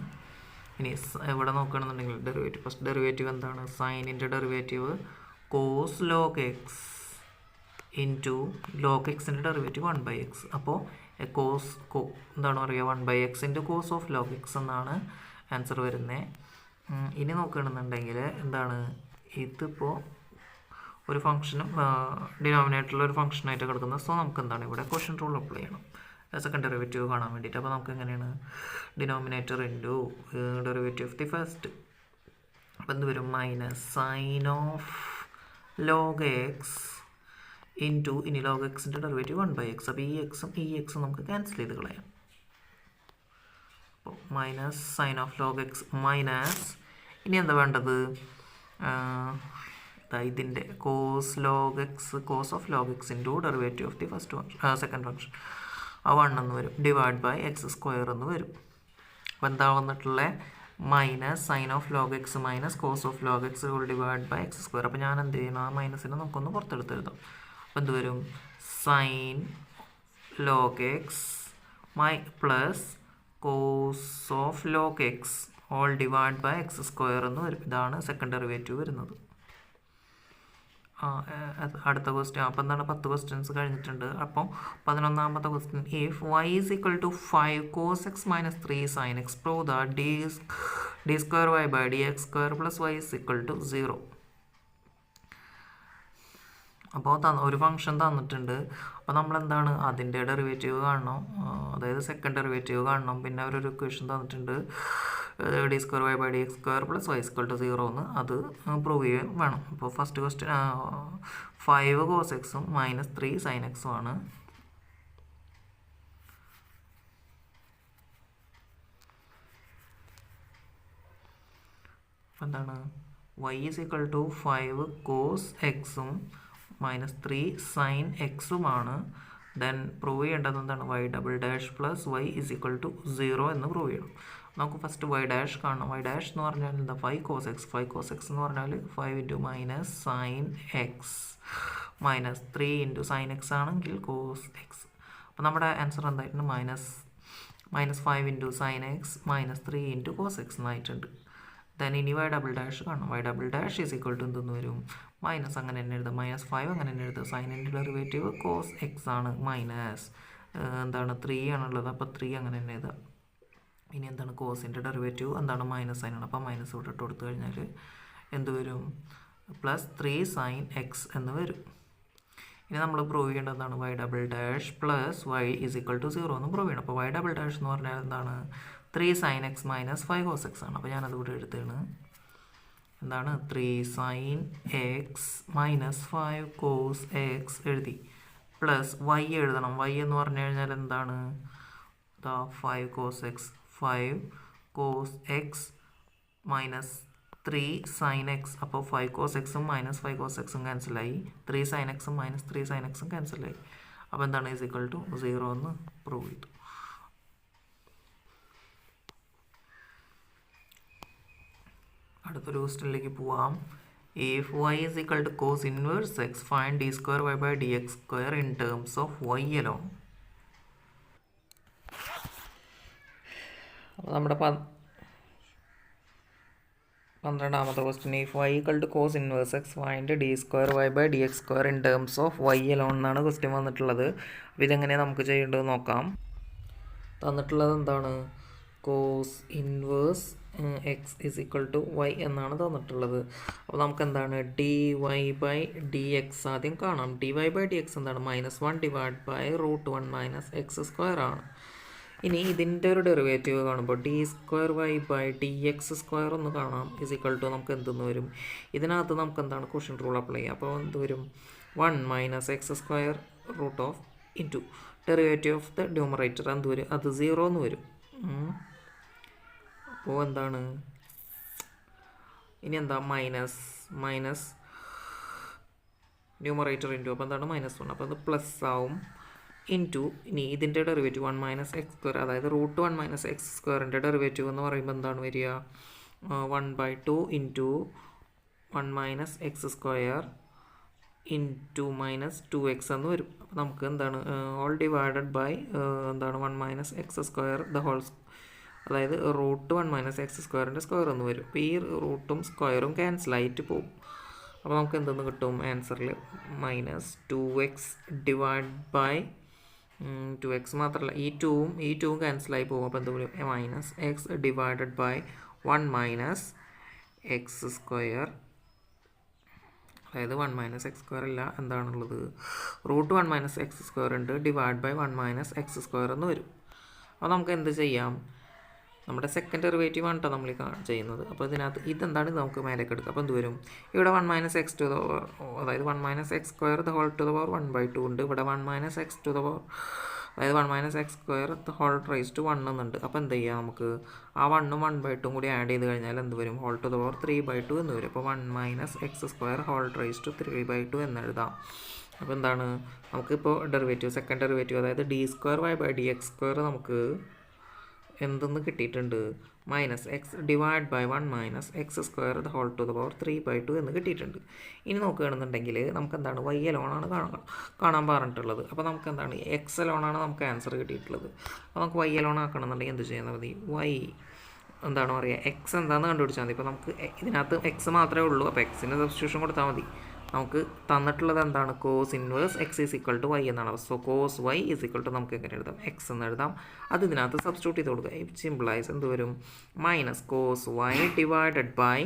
A: ഇനി ഇവിടെ നോക്കുകയാണെന്നുണ്ടെങ്കിൽ ഡെറിവേറ്റീവ് ഫസ്റ്റ് ഡെറിവേറ്റീവ് എന്താണ് സൈനിൻ്റെ derivative cos log X into log എക്സിൻ്റെ ഡെറിവേറ്റീവ് 1/x. അപ്പോൾ എന്താണ് പറയുക 1/x into cos of log x എന്നാണ് ആൻസർ വരുന്നത്. ഇനി നോക്കുകയാണെന്നുണ്ടെങ്കിൽ എന്താണ് ഇതിപ്പോൾ ഒരു ഫംഗ്ഷനും ഡിനോമിനേറ്ററിൽ ഒരു ഫംഗ്ഷനായിട്ട് കിടക്കുന്നത്. സോ നമുക്ക് എന്താണ് ഇവിടെ ക്വസ്റ്റ്യൻ റൂൾ അപ്ലൈ ചെയ്യണം സെക്കൻഡ് ഡെറിവേറ്റീവ് കാണാൻ വേണ്ടിയിട്ട്. അപ്പോൾ നമുക്ക് എങ്ങനെയാണ് denominator into derivative of the first. അപ്പോൾ എന്ത് വരും minus sine of log X into ഇനി ലോഗ് എക്സിൻ്റെ ഡെറിവേറ്റീവ് 1/x. അപ്പോൾ ഈ എക്സും നമുക്ക് ക്യാൻസൽ ചെയ്ത് കളയാം. അപ്പോൾ minus sine of log X minus ഇനി എന്താ വേണ്ടത് ഇതിൻ്റെ cos log X cos of log X into derivative of the first function second function ആ 1 എന്ന് വരും ഡിവൈഡ് ബൈ എക്സ് സ്ക്വയർ എന്ന് വരും. അപ്പോൾ എന്താ വന്നിട്ടുള്ളത് minus sine of log X minus cos of log X whole divide by X square. അപ്പോൾ ഞാൻ എന്ത് ചെയ്യണം ആ മൈനസിനെ നമുക്കൊന്ന് പുറത്തെടുത്ത് എഴുതാം. അപ്പോൾ എന്ത് വരും sine log X plus cos of log X whole divide by X square എന്ന് വരും. ഇതാണ് സെക്കൻഡ് ഡെറിവേറ്റീവ് വരുന്നത്. അടുത്ത ക്വസ്റ്റ്യൻ അപ്പോൾ എന്താണ് 10 ക്വസ്റ്റ്യൻസ് കഴിഞ്ഞിട്ടുണ്ട്. അപ്പം 11ാമത്തെ question if y is equal to 5 cos x minus 3 sin x prove that d square y by dx square plus y is equal to 0. അപ്പോൾ ഒരു ഫംഗ്ഷൻ തന്നിട്ടുണ്ട്. അപ്പോൾ നമ്മളെന്താണ് അതിൻ്റെ ഡെറിവേറ്റീവ് കാണണം, അതായത് സെക്കൻഡ് ഡെറിവേറ്റീവ് കാണണം. പിന്നെ അവരൊരു ഇക്വേഷൻ തന്നിട്ടുണ്ട് d square y by d x square plus y square to 0 എന്ന് അത് പ്രൂവ് ചെയ്യാൻ വേണം. അപ്പോൾ ഫസ്റ്റ് ക്വസ്റ്റ്യൻ 5 കോസ് എക്സും മൈനസ് 3 സൈൻ എക്സും ആണ്. എന്താണ് y is equal to 5 cos എക്സും മൈനസ് 3 സൈൻ എക്സുമാണ്. ദെൻ പ്രൂവ് ചെയ്യേണ്ടത് എന്താണ് y double dash plus y is equal to 0 എന്ന് പ്രൂവ് ചെയ്യണം. നമുക്ക് ഫസ്റ്റ് y ഡാഷ് കാണണം. y ഡാഷ് എന്ന് പറഞ്ഞാൽ എന്താ 5 കോസ് എക്സ് എന്ന് പറഞ്ഞാൽ 5 into minus sine x minus 3 into sine x ആണെങ്കിൽ കോസ് എക്സ്. അപ്പോൾ നമ്മുടെ ആൻസർ എന്തായിട്ടുണ്ട് minus 5 into sine x minus 3 into cos x എന്നായിട്ടുണ്ട്. ദെൻ ഇനി y ഡബിൾ ഡാഷ് കാണണം. y double dash is equal to എന്തെന്ന് വരും മൈനസ് അങ്ങനെ തന്നെ എഴുതാം -5 അങ്ങനെ തന്നെ എഴുതാം. സൈനിൻ്റെ ഡെറിവേറ്റീവ് കോസ് എക്സ് ആണ് മൈനസ് എന്താണ് 3 ആണുള്ളത്. അപ്പോൾ 3 അങ്ങനെ തന്നെ എഴുതാം. ഇനി എന്താണ് കോസിൻ്റെ ഡെറിവേറ്റീവ് എന്താണ് മൈനസ് സൈനാണ്. അപ്പോൾ മൈനസ് ഇവിടെ ഇട്ട് കൊടുത്തു കഴിഞ്ഞാൽ എന്ത് വരും പ്ലസ് 3 സൈൻ എക്സ് എന്ന് വരും. ഇനി നമ്മൾ പ്രൂവ് ചെയ്യേണ്ടത് എന്താണ് y double dash plus y is equal to 0 എന്ന് പ്രൂവ് ചെയ്യണം. അപ്പോൾ y ഡബിൾ ഡാഷ് എന്ന് പറഞ്ഞാൽ എന്താണ് 3 sine x minus 5 cos x ആണ്. അപ്പോൾ ഞാനത് ഇവിടെ എടുത്താണ് എന്താണ് 3 sine x minus 5 cos x എഴുതി പ്ലസ് y എഴുതണം. y എന്ന് പറഞ്ഞു കഴിഞ്ഞാൽ എന്താണ് 5 cos x 5 cos x minus 3 sine x. അപ്പോൾ 5 കോസ് എക്സും മൈനസ് 5 കോസ് എക്സും ക്യാൻസലായി. 3 സൈൻ എക്സും മൈനസ് 3 സൈൻ എക്സും ക്യാൻസലായി. അപ്പോൾ എന്താണ് ഈസ് ഈക്വൽ ടു 0 എന്ന് പ്രൂവ് ചെയ്തു. അടുത്തൊരു ക്വസ്റ്റ്യനിലേക്ക് പോവാം. If y is equal to cos inverse x, find d square y by dx square in terms of y alone. അപ്പോൾ നമ്മുടെ 12ാമത്തെ question if y equal to cos inverse x find d square y by d x square in terms of y alone എന്നാണ് question വന്നിട്ടുള്ളത്. അപ്പോൾ ഇതെങ്ങനെയാണ് നമുക്ക് ചെയ്യേണ്ടത് നോക്കാം. തന്നിട്ടുള്ളത് എന്താണ്? Cos inverse x is equal to y എന്നാണ് തന്നിട്ടുള്ളത്. അപ്പോൾ നമുക്ക് എന്താണ് d y by d x ആദ്യം കാണാം. D y by d x എന്താണ്? -1 divide by √1 minus x square ആണ്. ഇനി ഇതിൻ്റെ ഒരു ഡെറിവേറ്റീവ് കാണുമ്പോൾ d square y by d x square ഒന്ന് കാണാം ഇസ് ഈക്വൽ ടു നമുക്ക് എന്തെന്ന് വരും? ഇതിനകത്ത് നമുക്ക് എന്താണ് ക്വസ്റ്റ്യൻ റൂൾ അപ്ലൈ ചെയ്യുക. അപ്പോൾ എന്ത് വരും? 1 minus x square root of into derivative of the numerator എന്ത് വരും? അത് 0 എന്ന് വരും. അപ്പോൾ എന്താണ് ഇനി എന്താ? മൈനസ് ന്യൂമറേറ്റർ ഇൻറ്റു അപ്പോൾ എന്താണ് -1. അപ്പോൾ അത് പ്ലസ് ആവും ഇൻറ്റു ഇനി ഇതിൻ്റെ ഡെറിവേറ്റീവ് 1 മൈനസ് എക്സ് സ്ക്വയർ അതായത് √1 മൈനസ് എക്സ് സ്ക്വയറിൻ്റെ ഡെറിവേറ്റീവ് എന്ന് പറയുമ്പോൾ എന്താണ് വരിക? 1/2 into 1 minus x square into -2x എന്ന് വരും. അപ്പോൾ നമുക്ക് എന്താണ് ഓൾ ഡിവൈഡഡ് ബൈ എന്താണ് 1 minus x square the whole അതായത് √1 മൈനസ് എക്സ് സ്ക്വയറിൻ്റെ സ്ക്വയർ എന്ന് വരും. അപ്പോൾ ഈ റൂട്ടും സ്ക്വയറും ക്യാൻസലായിട്ട് പോകും. അപ്പോൾ നമുക്ക് എന്തെന്ന് കിട്ടും? ആൻസറിൽ -2x ഡിവൈഡ് ബൈ 2x മാത്രമല്ല ഈ ടൂവും ക്യാൻസലായി പോകും. അപ്പോൾ എന്ത് വരും? -x divided by 1 minus x square അതായത് 1 മൈനസ് എക്സ് സ്ക്വയർ അല്ല എന്താണുള്ളത്? √1 മൈനസ് എക്സ് സ്ക്വയർ ഉണ്ട് divide by 1 minus x square എന്ന് വരും. അപ്പോൾ നമുക്ക് എന്ത് ചെയ്യാം? നമ്മുടെ സെക്കൻഡ് ഡെറിവേറ്റീവ് ആണ് കേട്ടോ നമ്മൾ ചെയ്യുന്നത്. അപ്പോൾ ഇതിനകത്ത് ഇതെന്താണ്? നമുക്ക് മേലേക്ക് എടുക്കുക. അപ്പോൾ എന്ത് വരും? ഇവിടെ 1 minus x to the power അതായത് 1 minus x square the whole to the power 1/2 ഉണ്ട്. ഇവിടെ 1 minus x to the power അതായത് 1 minus x square the whole raise to 1 എന്നുണ്ട്. അപ്പോൾ എന്ത് ചെയ്യുക? നമുക്ക് ആ 1ഉം 1/2 കൂടി ആഡ് ചെയ്ത് കഴിഞ്ഞാൽ എന്ത് വരും? ഹോൾ ടു ദ പവർ 3/2 എന്ന് വരും. അപ്പോൾ 1 minus x square whole raise to 3/2 എന്ന് എഴുതാം. അപ്പോൾ എന്താണ് നമുക്കിപ്പോൾ സെക്കൻഡ് ഡെറിവേറ്റീവ് അതായത് d square y by d x square നമുക്ക് എന്തെന്ന് കിട്ടിയിട്ടുണ്ട്? -x divide by 1 minus x square the whole to the power 3/2 എന്ന് കിട്ടിയിട്ടുണ്ട്. ഇനി നോക്കുകയാണെന്നുണ്ടെങ്കിൽ നമുക്ക് എന്താണ് y അലോണാണ് കാണാൻ പറഞ്ഞിട്ടുള്ളത്. അപ്പോൾ നമുക്ക് എന്താണ് x അലോണാണ് നമുക്ക് ആൻസർ കിട്ടിയിട്ടുള്ളത്. അപ്പോൾ നമുക്ക് y അലോൺ ആക്കണമെന്നുണ്ടെങ്കിൽ എന്ത് ചെയ്യുന്നത് മതി? y എന്താണ് പറയുക എക്സ് എന്താണെന്ന് കണ്ടുപിടിച്ചാൽ മതി. ഇപ്പോൾ നമുക്ക് ഇതിനകത്ത് എക്സ് മാത്രമേ ഉള്ളൂ. അപ്പോൾ എക്സിന് സബ്സ്റ്റിറ്റ്യൂഷൻ കൊടുത്താൽ മതി. നമുക്ക് തന്നിട്ടുള്ളത് എന്താണ്? Cos inverse x is equal to y എന്നാണ്. So cos y is equal to നമുക്ക് എങ്ങനെ എഴുതാം? എക്സ് എന്ന് എഴുതാം. അത് ഇതിനകത്ത് സബ്സ്റ്റിറ്റ്യൂട്ട് ചെയ്ത് കൊടുക്കുക. സിംപ്ലൈസ് എന്ത് വരും? Minus cos y divided by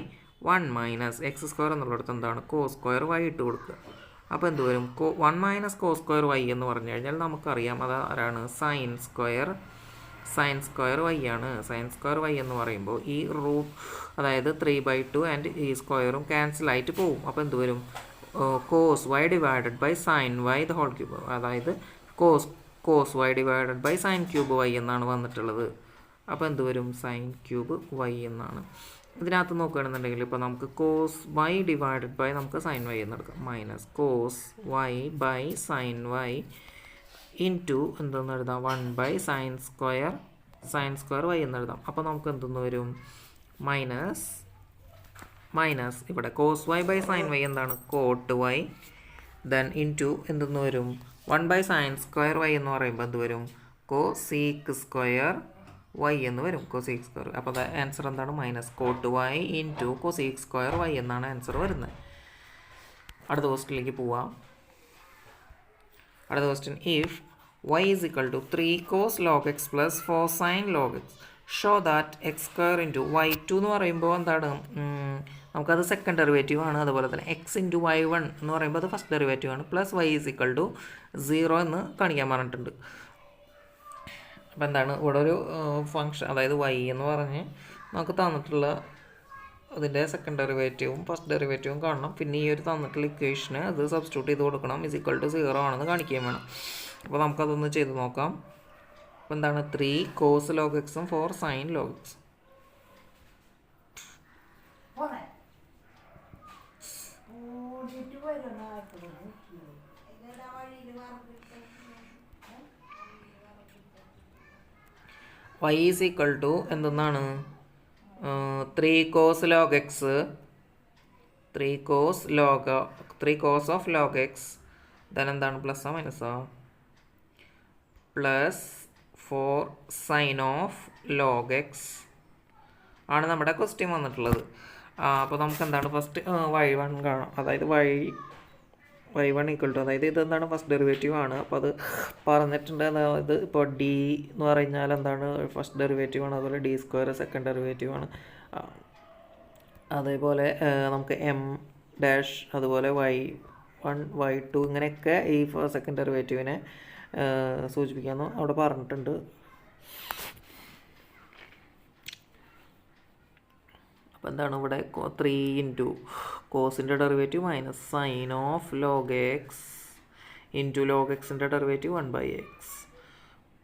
A: 1 minus x square എന്നുള്ളിടത്ത് എന്താണ്? കോസ് സ്ക്വയർ വൈ ഇട്ട് കൊടുക്കുക. അപ്പോൾ എന്ത് വരും? 1 മൈനസ് കോസ് സ്ക്വയർ വൈ എന്ന് പറഞ്ഞു കഴിഞ്ഞാൽ നമുക്കറിയാം അത് ആരാണ്? സൈൻ സ്ക്വയർ വൈ ആണ്. സൈൻ സ്ക്വയർ വൈ എന്ന് പറയുമ്പോൾ ഈ റൂട്ട് അതായത് 3/2 ആൻഡ് ഈ സ്ക്വയറും ക്യാൻസലായിട്ട് പോകും. അപ്പോൾ എന്ത് വരും? Cos y divided by sine y the whole cube അതായത് cos y divided by sine cube y എന്നാണ് വന്നിട്ടുള്ളത്. അപ്പോൾ എന്ത് വരും? സൈൻ ക്യൂബ് വൈ എന്നാണ്. ഇതിനകത്ത് നോക്കുകയാണെന്നുണ്ടെങ്കിൽ ഇപ്പോൾ നമുക്ക് കോസ് വൈ ഡിവൈഡഡ് ബൈ നമുക്ക് സൈൻ വൈ എന്ന് എടുക്കാം. Minus cos y by sine y into എന്തെന്ന് എഴുതാം? 1 ബൈ സൈൻ സ്ക്വയർ വൈ എന്ന് എഴുതാം. അപ്പോൾ നമുക്ക് എന്തെന്ന് വരും? മൈനസ് ഇവിടെ cos y by sine y എന്താണ്? കോട്ട് വൈ ദെൻ ഇൻറ്റു എന്തെന്ന് വരും? 1 ബൈ സൈൻ സ്ക്വയർ വൈ എന്ന് പറയുമ്പോൾ എന്ത് വരും? കോസീക്ക് സ്ക്വയർ വൈ എന്ന് വരും. Cosec square. അപ്പോൾ ആൻസർ എന്താണ്? Minus cot y into cosec square y എന്നാണ് ആൻസർ വരുന്നത്. അടുത്ത ക്വസ്റ്റ്യനിലേക്ക് പോവാം. അടുത്ത question if y is equal to 3 cos log x plus 4 sin log x show that X square into y2 എന്ന് പറയുമ്പോൾ എന്താണ്? നമുക്കത് സെക്കൻഡ് ഡെറിവേറ്റീവ് ആണ്. അതുപോലെ തന്നെ എക്സ് ഇൻറ്റു y1 എന്ന് പറയുമ്പോൾ അത് ഫസ്റ്റ് ഡെറിവേറ്റീവ് ആണ്. Plus y is equal to 0 എന്ന് കാണിക്കാൻ പറഞ്ഞിട്ടുണ്ട്. അപ്പോൾ എന്താണ് ഇവിടെ ഒരു ഫംഗ്ഷൻ അതായത് y എന്ന് പറഞ്ഞ് നമുക്ക് തന്നിട്ടുള്ള അതിൻ്റെ സെക്കൻഡ് ഡെറിവേറ്റീവും ഫസ്റ്റ് ഡെറിവേറ്റീവും കാണണം. പിന്നെ ഈ ഒരു തന്നിട്ടുള്ള ഇക്വേഷന് അത് സബ്സ്റ്റിറ്റ്യൂട്ട് ചെയ്ത് കൊടുക്കണം. ഇസ് ഈക്വൽ ടു 0 ആണെന്ന് കാണിക്കുകയും വേണം. അപ്പോൾ നമുക്കതൊന്ന് ചെയ്ത് നോക്കാം. അപ്പോൾ എന്താണ്? 3 കോസ് ലോഗ് എക്സും 4 സൈൻ ലോഗ് എക്സും. y ഈസ് ഈക്വൽ ടു എന്തെന്നാണ്? 3 cos log x 3 cos of log x then എന്താണ്? പ്ലസ്സോ മൈനസോ? Plus 4 sine of log x ആണ് നമ്മുടെ ക്വസ്റ്റ്യൻ വന്നിട്ടുള്ളത്. അപ്പോൾ നമുക്ക് എന്താണ് ഫസ്റ്റ് y1 കാണാം. അതായത് y1 ഈക്വൽ ടു, അതായത് ഇതെന്താണ് ഫസ്റ്റ് ഡെറിവേറ്റീവ് ആണ്. അപ്പോൾ അത് പറഞ്ഞിട്ടുണ്ട്. അതായത് ഇപ്പോൾ ഡി എന്ന് പറഞ്ഞാൽ എന്താണ് ഫസ്റ്റ് ഡെറിവേറ്റീവ് ആണ്. അതുപോലെ ഡി സ്ക്വയർ സെക്കൻഡ് ഡെറിവേറ്റീവ് ആണ്. അതേപോലെ നമുക്ക് എം ഡാഷ് അതുപോലെ y1 y2 ഇങ്ങനെയൊക്കെ ഈ സെക്കൻഡ് ഡെറിവേറ്റീവിനെ സൂചിപ്പിക്കാമെന്ന് അവിടെ പറഞ്ഞിട്ടുണ്ട്. അപ്പോൾ എന്താണ് ഇവിടെ 3 ഇൻറ്റു കോസിൻ്റെ derivative minus sine of log X into log എക്സിൻ്റെ ഡെറിവേറ്റീവ് 1/x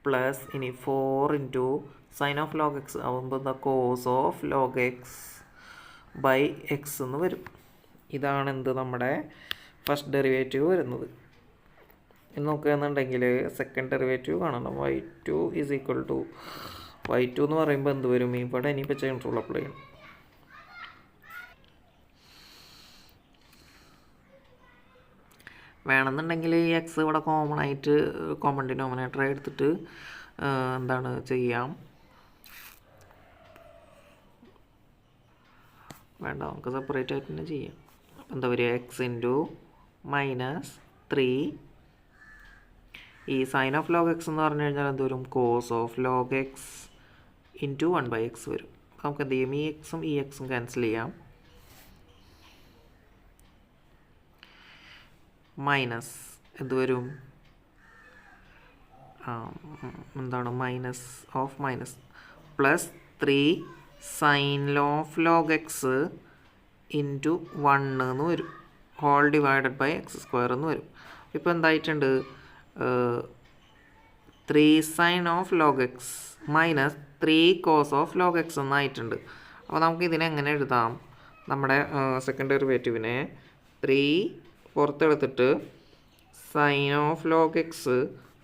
A: പ്ലസ് ഇനി 4 into sine of log x ആകുമ്പോൾ എന്താ cos of log x by x എന്ന് വരും. ഇതാണ് എന്ത് നമ്മുടെ ഫസ്റ്റ് ഡെറിവേറ്റീവ് വരുന്നത്. ഇനി നോക്കുകയാണെന്നുണ്ടെങ്കിൽ സെക്കൻഡ് ഡെറിവേറ്റീവ് കാണണം. y2 is equal to y2 എന്ന് പറയുമ്പോൾ എന്ത് വരും? ഇവിടെ ഇനിയിപ്പോൾ ചെയിൻ റൂൾ അപ്ലൈ ചെയ്യണം. വേണമെന്നുണ്ടെങ്കിൽ ഈ എക്സ് ഇവിടെ കോമൺ ഡിനോമിനേറ്റർ എടുത്തിട്ട് എന്താണ് ചെയ്യാം. വേണ്ട, നമുക്ക് സെപ്പറേറ്റ് ആയിട്ട് തന്നെ ചെയ്യാം. അപ്പോൾ എന്താ പറയുക, എക്സ് ഇൻറ്റു മൈനസ് 3 ഈ സൈൻ ഓഫ് ലോഗ് എക്സ് എന്ന് പറഞ്ഞു കഴിഞ്ഞാൽ എന്ത് വരും? Cos of log X into 1/x വരും. നമുക്ക് എന്ത് ചെയ്യും? ഈ എക്സും ഈ എക്സും ക്യാൻസൽ ചെയ്യാം. മൈനസ് എന്ത് വരും? എന്താണ് minus of minus plus 3 sine of log X into 1 എന്ന് വരും. ഹോൾ ഡിവൈഡഡ് ബൈ x² എന്ന് വരും. ഇപ്പോൾ എന്തായിട്ടുണ്ട്? 3 sine of log X minus 3 cos of log x എന്നായിട്ടുണ്ട്. അപ്പോൾ നമുക്ക് ഇതിനെ എങ്ങനെ എഴുതാം? നമ്മുടെ സെക്കൻഡ് ഡെറിവേറ്റീവിനെ 3 പുറത്തെടുത്തിട്ട് sine of log X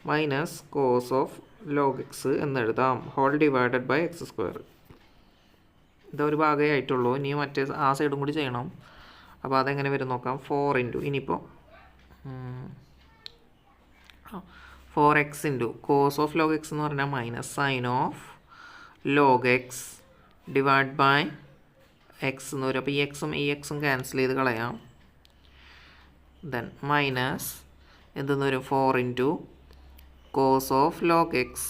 A: minus cos of log x എന്നെഴുതാം. Whole divided by x². ഇതൊരു ഭാഗമേ ആയിട്ടുള്ളൂ. ഇനി മറ്റേ ആ സൈഡും കൂടി ചെയ്യണം. അപ്പോൾ അതെങ്ങനെ വരും നോക്കാം. 4 ഇൻറ്റു ഇനിയിപ്പോൾ 4x into cos of log x എന്ന് പറഞ്ഞാൽ minus sine of log X divide by x എന്ന് വരും. അപ്പോൾ ഈ എക്സും ഈ എക്സും ക്യാൻസൽ ചെയ്ത് കളയാം. ദെൻ മൈനസ് എന്തെന്ന് വരും? 4 into cos of log X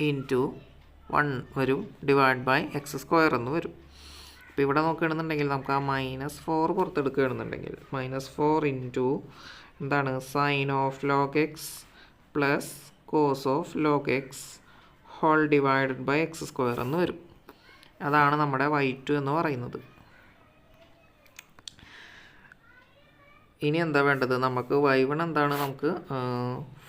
A: into 1 വരും ഡിവൈഡ് ബൈ x² എന്ന് വരും. അപ്പോൾ ഇവിടെ നോക്കുകയാണെന്നുണ്ടെങ്കിൽ നമുക്ക് ആ -4 പുറത്തെടുക്കുകയാണെന്നുണ്ടെങ്കിൽ -4 ഇൻറ്റു എന്താണ് sine of log X plus cos of log X whole divided by x² എന്ന് വരും. അതാണ് നമ്മുടെ y2 എന്ന് പറയുന്നത്. ഇനി എന്താ വേണ്ടത്? നമുക്ക് y1 എന്താണ്? നമുക്ക്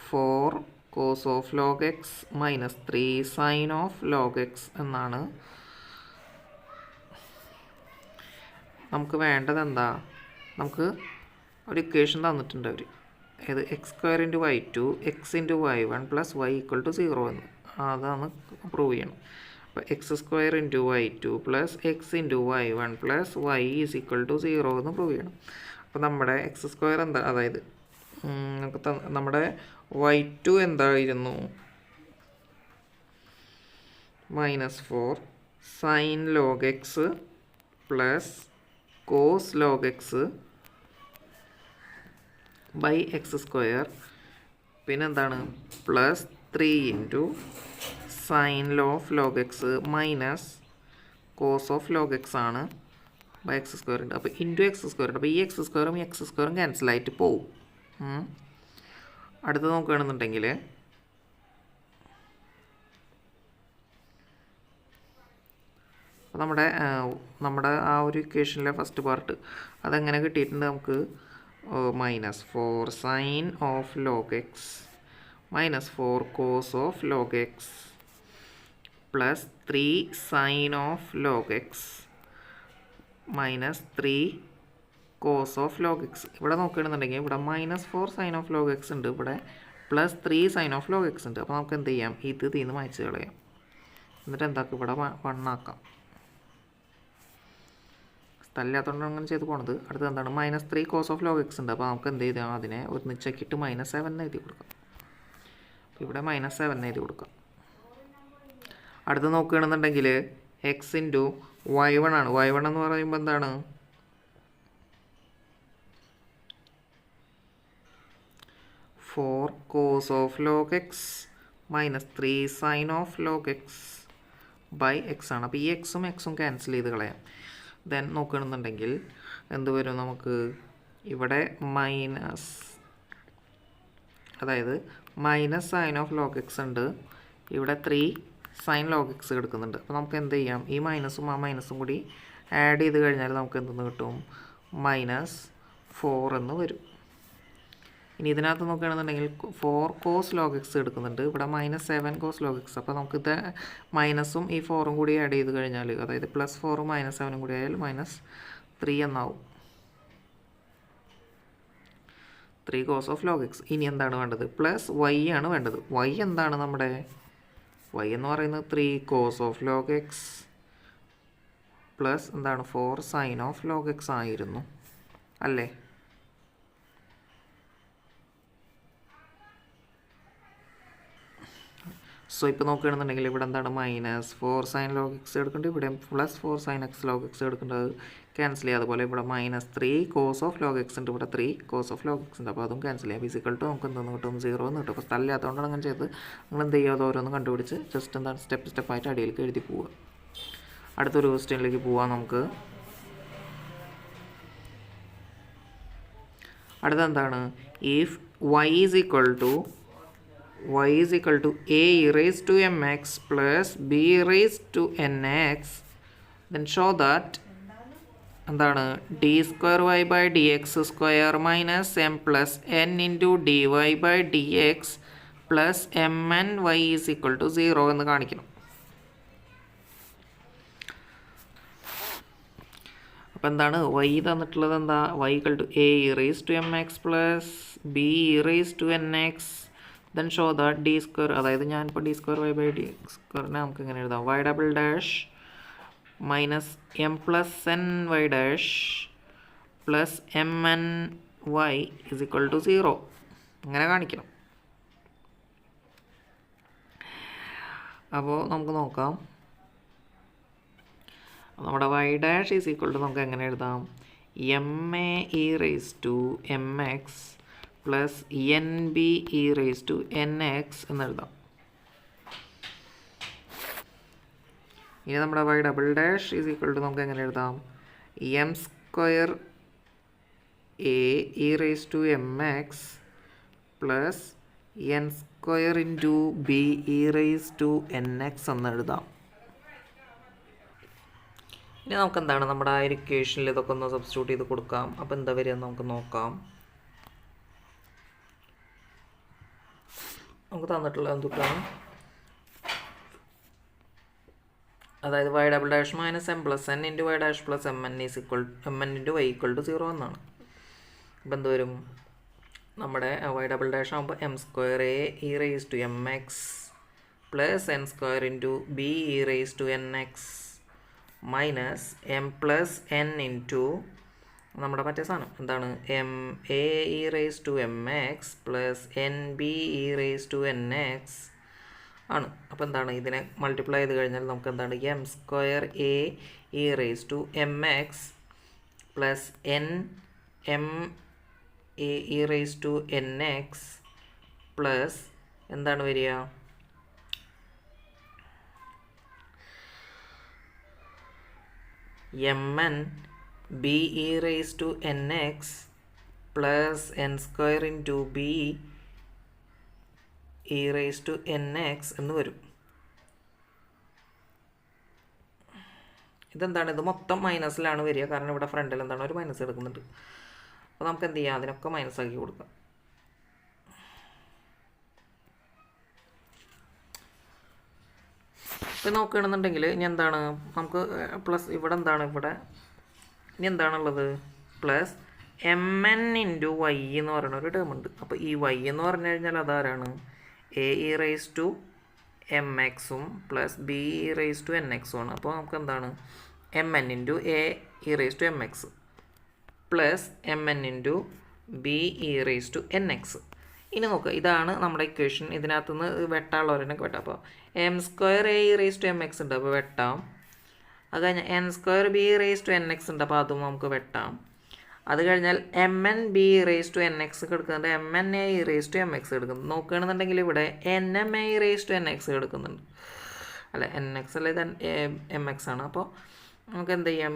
A: 4 cos of log X minus 3 sine of log x എന്നാണ് നമുക്ക് വേണ്ടത്. എന്താ? നമുക്ക് ഒരു ഇക്വേഷൻ തന്നിട്ടുണ്ട് അവർ. ഏത്? x² into y2 x into y1 plus y equal to 0 എന്ന്. അതാണ് പ്രൂവ് ചെയ്യണം. അപ്പോൾ x² into y2 plus x into y1 plus y is equal to 0 എന്ന് പ്രൂവ് ചെയ്യണം. അപ്പോൾ നമ്മുടെ x² എന്താ? അതായത് നമ്മുടെ y2 എന്തായിരുന്നു? -4 sine log X plus cos log x by x². പിന്നെന്താണ്? Plus 3 into sine of log X minus cos of log x ആണ് ബൈ x² ഉണ്ട്. അപ്പോൾ ഇൻറ്റു x². അപ്പോൾ ഈ x² ഈ x² ക്യാൻസലായിട്ട് പോവും. അടുത്ത് നോക്കുകയാണെന്നുണ്ടെങ്കിൽ നമ്മുടെ ആ ഒരു ഇക്വേഷനിലെ ഫസ്റ്റ് പാർട്ട് അതെങ്ങനെ കിട്ടിയിട്ടുണ്ട്? നമുക്ക് -4 sine of log x -4 cos of log X plus 3 sine of log x -3 cos of log x. ഇവിടെ നോക്കുകയാണെന്നുണ്ടെങ്കിൽ ഇവിടെ -4 സൈൻ ഓഫ് ലോഗ് എക്സ് ഉണ്ട്, ഇവിടെ +3 സൈൻ ഓഫ് ലോഗ് എക്സ് ഉണ്ട്. അപ്പോൾ നമുക്ക് എന്ത് ചെയ്യാം? ഇത് തീന്ന് മായ്ച്ച് കളയാം. എന്നിട്ട് എന്താക്കും? ഇവിടെ 1 ആക്കാം. സ്ഥലമില്ലാത്തതുകൊണ്ട് അങ്ങനെ ചെയ്ത് പോണത്. അടുത്ത് എന്താണ്? -3 കോസ് ഓഫ് ലോഗ് എക്സ് ഉണ്ട്. അപ്പോൾ നമുക്ക് എന്ത് ചെയ്താൽ അതിനെ ഒരു നിശ്ചയിക്കിട്ട് -7 എഴുതി കൊടുക്കാം. അപ്പോൾ ഇവിടെ -7 എഴുതി കൊടുക്കാം. അടുത്ത് നോക്കുകയാണെന്നുണ്ടെങ്കിൽ x ഇൻറ്റു y1 ആണ്. y1 എന്ന് പറയുമ്പോൾ എന്താണ്? 4 cos of log x minus 3 sin of log x by x ആണ്. അപ്പോൾ ഈ എക്സും എക്സും ക്യാൻസൽ ചെയ്ത് കളയാം. ദെൻ നോക്കുകയാണെന്നുണ്ടെങ്കിൽ എന്ത് വരും നമുക്ക്? ഇവിടെ മൈനസ്, അതായത് minus sine of log X ഉണ്ട്, ഇവിടെ 3 സൈൻ ലോഗ് എക്സ് എടുക്കുന്നുണ്ട്. അപ്പോൾ നമുക്ക് എന്ത് ചെയ്യാം? ഈ മൈനസും ആ മൈനസും കൂടി ആഡ് ചെയ്ത് കഴിഞ്ഞാൽ നമുക്ക് എന്തെന്ന് കിട്ടും? -4 എന്ന് വരും. ഇനി ഇതിനകത്ത് നോക്കുകയാണെന്നുണ്ടെങ്കിൽ 4 കോസ് ലോഗ് എക്സ് എടുക്കുന്നുണ്ട്, ഇവിടെ -7 കോസ് ലോഗ് എക്സ്. അപ്പോൾ നമുക്കിത് മൈനസും ഈ 4ഉം കൂടി ആഡ് ചെയ്ത് കഴിഞ്ഞാൽ, അതായത് +4 -7 കൂടി ആയാൽ -3 എന്നാവും. 3 കോസ് ഓഫ് ലോഗ് എക്സ്. ഇനി എന്താണ് വേണ്ടത്? പ്ലസ് വൈ ആണ് വേണ്ടത്. വൈ എന്താണ് നമ്മുടെ? വൈ എന്ന് പറയുന്നത് 3 cos of log X plus എന്താണ്? 4 സൈൻ ഓഫ് ലോഗ് എക്സ് ആയിരുന്നു അല്ലേ? സോ ഇപ്പോൾ നോക്കുകയാണെന്നുണ്ടെങ്കിൽ ഇവിടെ എന്താണ്? -4 സൈൻ ലോഗ് എക്സ് എടുക്കേണ്ടത്, ഇവിടെ +4 സൈൻ എക്സ് ലോഗ് എക്സ് എടുക്കേണ്ടത്, ക്യാൻസൽ ചെയ്യുക. അതുപോലെ ഇവിടെ -3 കോസ് ഓഫ് ലോഗ് എക്സ് ഉണ്ട്, ഇവിടെ 3 കോസ് ഓഫ് ലോഗ് എക്സ് ഉണ്ട്. അപ്പോൾ അതും ക്യാൻസൽ ചെയ്യാം. ഫിസിക്കൽ ടു നമുക്ക് എന്തെന്ന് കിട്ടും? 0 എന്ന് കിട്ടും. അപ്പോൾ സ്ഥലമില്ലാത്തതുകൊണ്ടാണ് അങ്ങനെ ചെയ്ത്. നിങ്ങൾ എന്ത് ചെയ്യുക? അത് ഓരോന്ന് കണ്ടുപിടിച്ച് ജസ്റ്റ് എന്താണ് സ്റ്റെപ്പായിട്ട് അടിയിലേക്ക് എഴുതി പോവുക. അടുത്തൊരു ക്വസ്റ്റ്യനിലേക്ക് പോവാം നമുക്ക്. അടുത്തെന്താണ്? If y is equal to a raised to mx plus b raised to nx, then show that എന്താണ്? d square y by dx square minus m plus n into dy by dx plus mn y is equal to 0 എന്ന് കാണിക്കണം. അപ്പോൾ എന്താണ്? y തന്നിട്ടുള്ളത് എന്താ? y equal to a raised to mx plus b raised to nx, then show that d square, അതായത് ഞാനിപ്പോൾ d square y by dx സ്ക്വയറിനെ നമുക്ക് ഇങ്ങനെ എഴുതാം: y double dash minus m plus n y dash plus mn y is equal to 0 ഇങ്ങനെ കാണിക്കണം. അപ്പോൾ നമുക്ക് നോക്കാം. നമ്മുടെ y dash is equal to നമുക്ക് എങ്ങനെ എഴുതാം? ma e raised to mx plus nb e raised to nx എന്നെഴുതാം. ഇനി നമ്മുടെ y double dash is equal to നമുക്ക് എങ്ങനെ എഴുതാം? m square a e raised to mx plus n square into b e raised to nx എന്നെഴുതാം. ഇനി നമുക്ക് എന്താണ്? നമ്മുടെ ആ ഒരു ഇക്വേഷനിൽ ഇതൊക്കെ ഒന്ന് സബ്സ്റ്റിറ്റ്യൂട്ട് ചെയ്ത് കൊടുക്കാം. അപ്പോൾ എന്താ വരിക എന്ന് നമുക്ക് നോക്കാം. നമുക്ക് തന്നിട്ടുള്ള എന്തൊക്കെയാണ്? അതായത് y double dash minus m plus n into y dash plus mn into y equal to 0 എന്നാണ്. അപ്പോൾ എന്ത് വരും? നമ്മുടെ y ഡബിൾ ഡാഷ് ആകുമ്പോൾ m square a e raise to mx plus n square into b e raise to nx minus m plus n into നമ്മുടെ മറ്റേ സാധനം എന്താണ്? m a e raise to mx plus n b e raise to nx ആണ്. അപ്പോൾ എന്താണ്? ഇതിനെ multiply ചെയ്ത് കഴിഞ്ഞാൽ നമുക്ക് എന്താണ്? m square a e raise to mx plus n m a e raise to nx plus എന്താണ് വരിക? mn b e raised to nx plus n square into b e raised to nx എന്ന് വരും. ഇതെന്താണ്? ഇത് മൊത്തം മൈനസിലാണ് വരിക, കാരണം ഇവിടെ ഫ്രണ്ടിൽ എന്താണ്? ഒരു മൈനസ് എടുക്കുന്നുണ്ട്. അപ്പോൾ നമുക്ക് എന്ത് ചെയ്യാം? അതിനൊക്കെ മൈനസ് ആക്കി കൊടുക്കാം. ഇപ്പം നോക്കുകയാണെന്നുണ്ടെങ്കിൽ ഇനി എന്താണ്? നമുക്ക് പ്ലസ് ഇവിടെ എന്താണ്? ഇവിടെ ഇനി എന്താണുള്ളത്? Plus m n into y എന്ന് പറയുന്ന ഒരു ടേം ഉണ്ട്. അപ്പോൾ ഈ വൈ എന്ന് പറഞ്ഞു കഴിഞ്ഞാൽ അതാരാണ്? A e raise to m എക്സും plus b e raise to n എക്സും ആണ്. അപ്പോൾ നമുക്ക് എന്താണ്? M n into a e raise to m x plus m n into b e raise to n x. ഇനി നോക്കുക, ഇതാണ് നമ്മുടെ ഇക്വേഷൻ. ഇതിനകത്തുനിന്ന് വെട്ടാനുള്ളവരെന്നെ വെട്ടാം. അപ്പോൾ m square a e raise to m x ഉണ്ട്, അപ്പോൾ വെട്ടാം. അത് കഴിഞ്ഞാൽ n square b raise to n x ഉണ്ട്, അപ്പോൾ അതും നമുക്ക് വെട്ടാം. അത് കഴിഞ്ഞാൽ m n b raise to n x എടുക്കുന്നുണ്ട്, m n a raise to m x എടുക്കുന്നുണ്ട്. നോക്കുകയാണെന്നുണ്ടെങ്കിൽ ഇവിടെ n m a raise to n x എടുക്കുന്നുണ്ട്, അല്ല എൻ എക്സ് അല്ല ഇത് എം എക്സ് ആണ്. അപ്പോൾ നമുക്ക് എന്ത് ചെയ്യാം,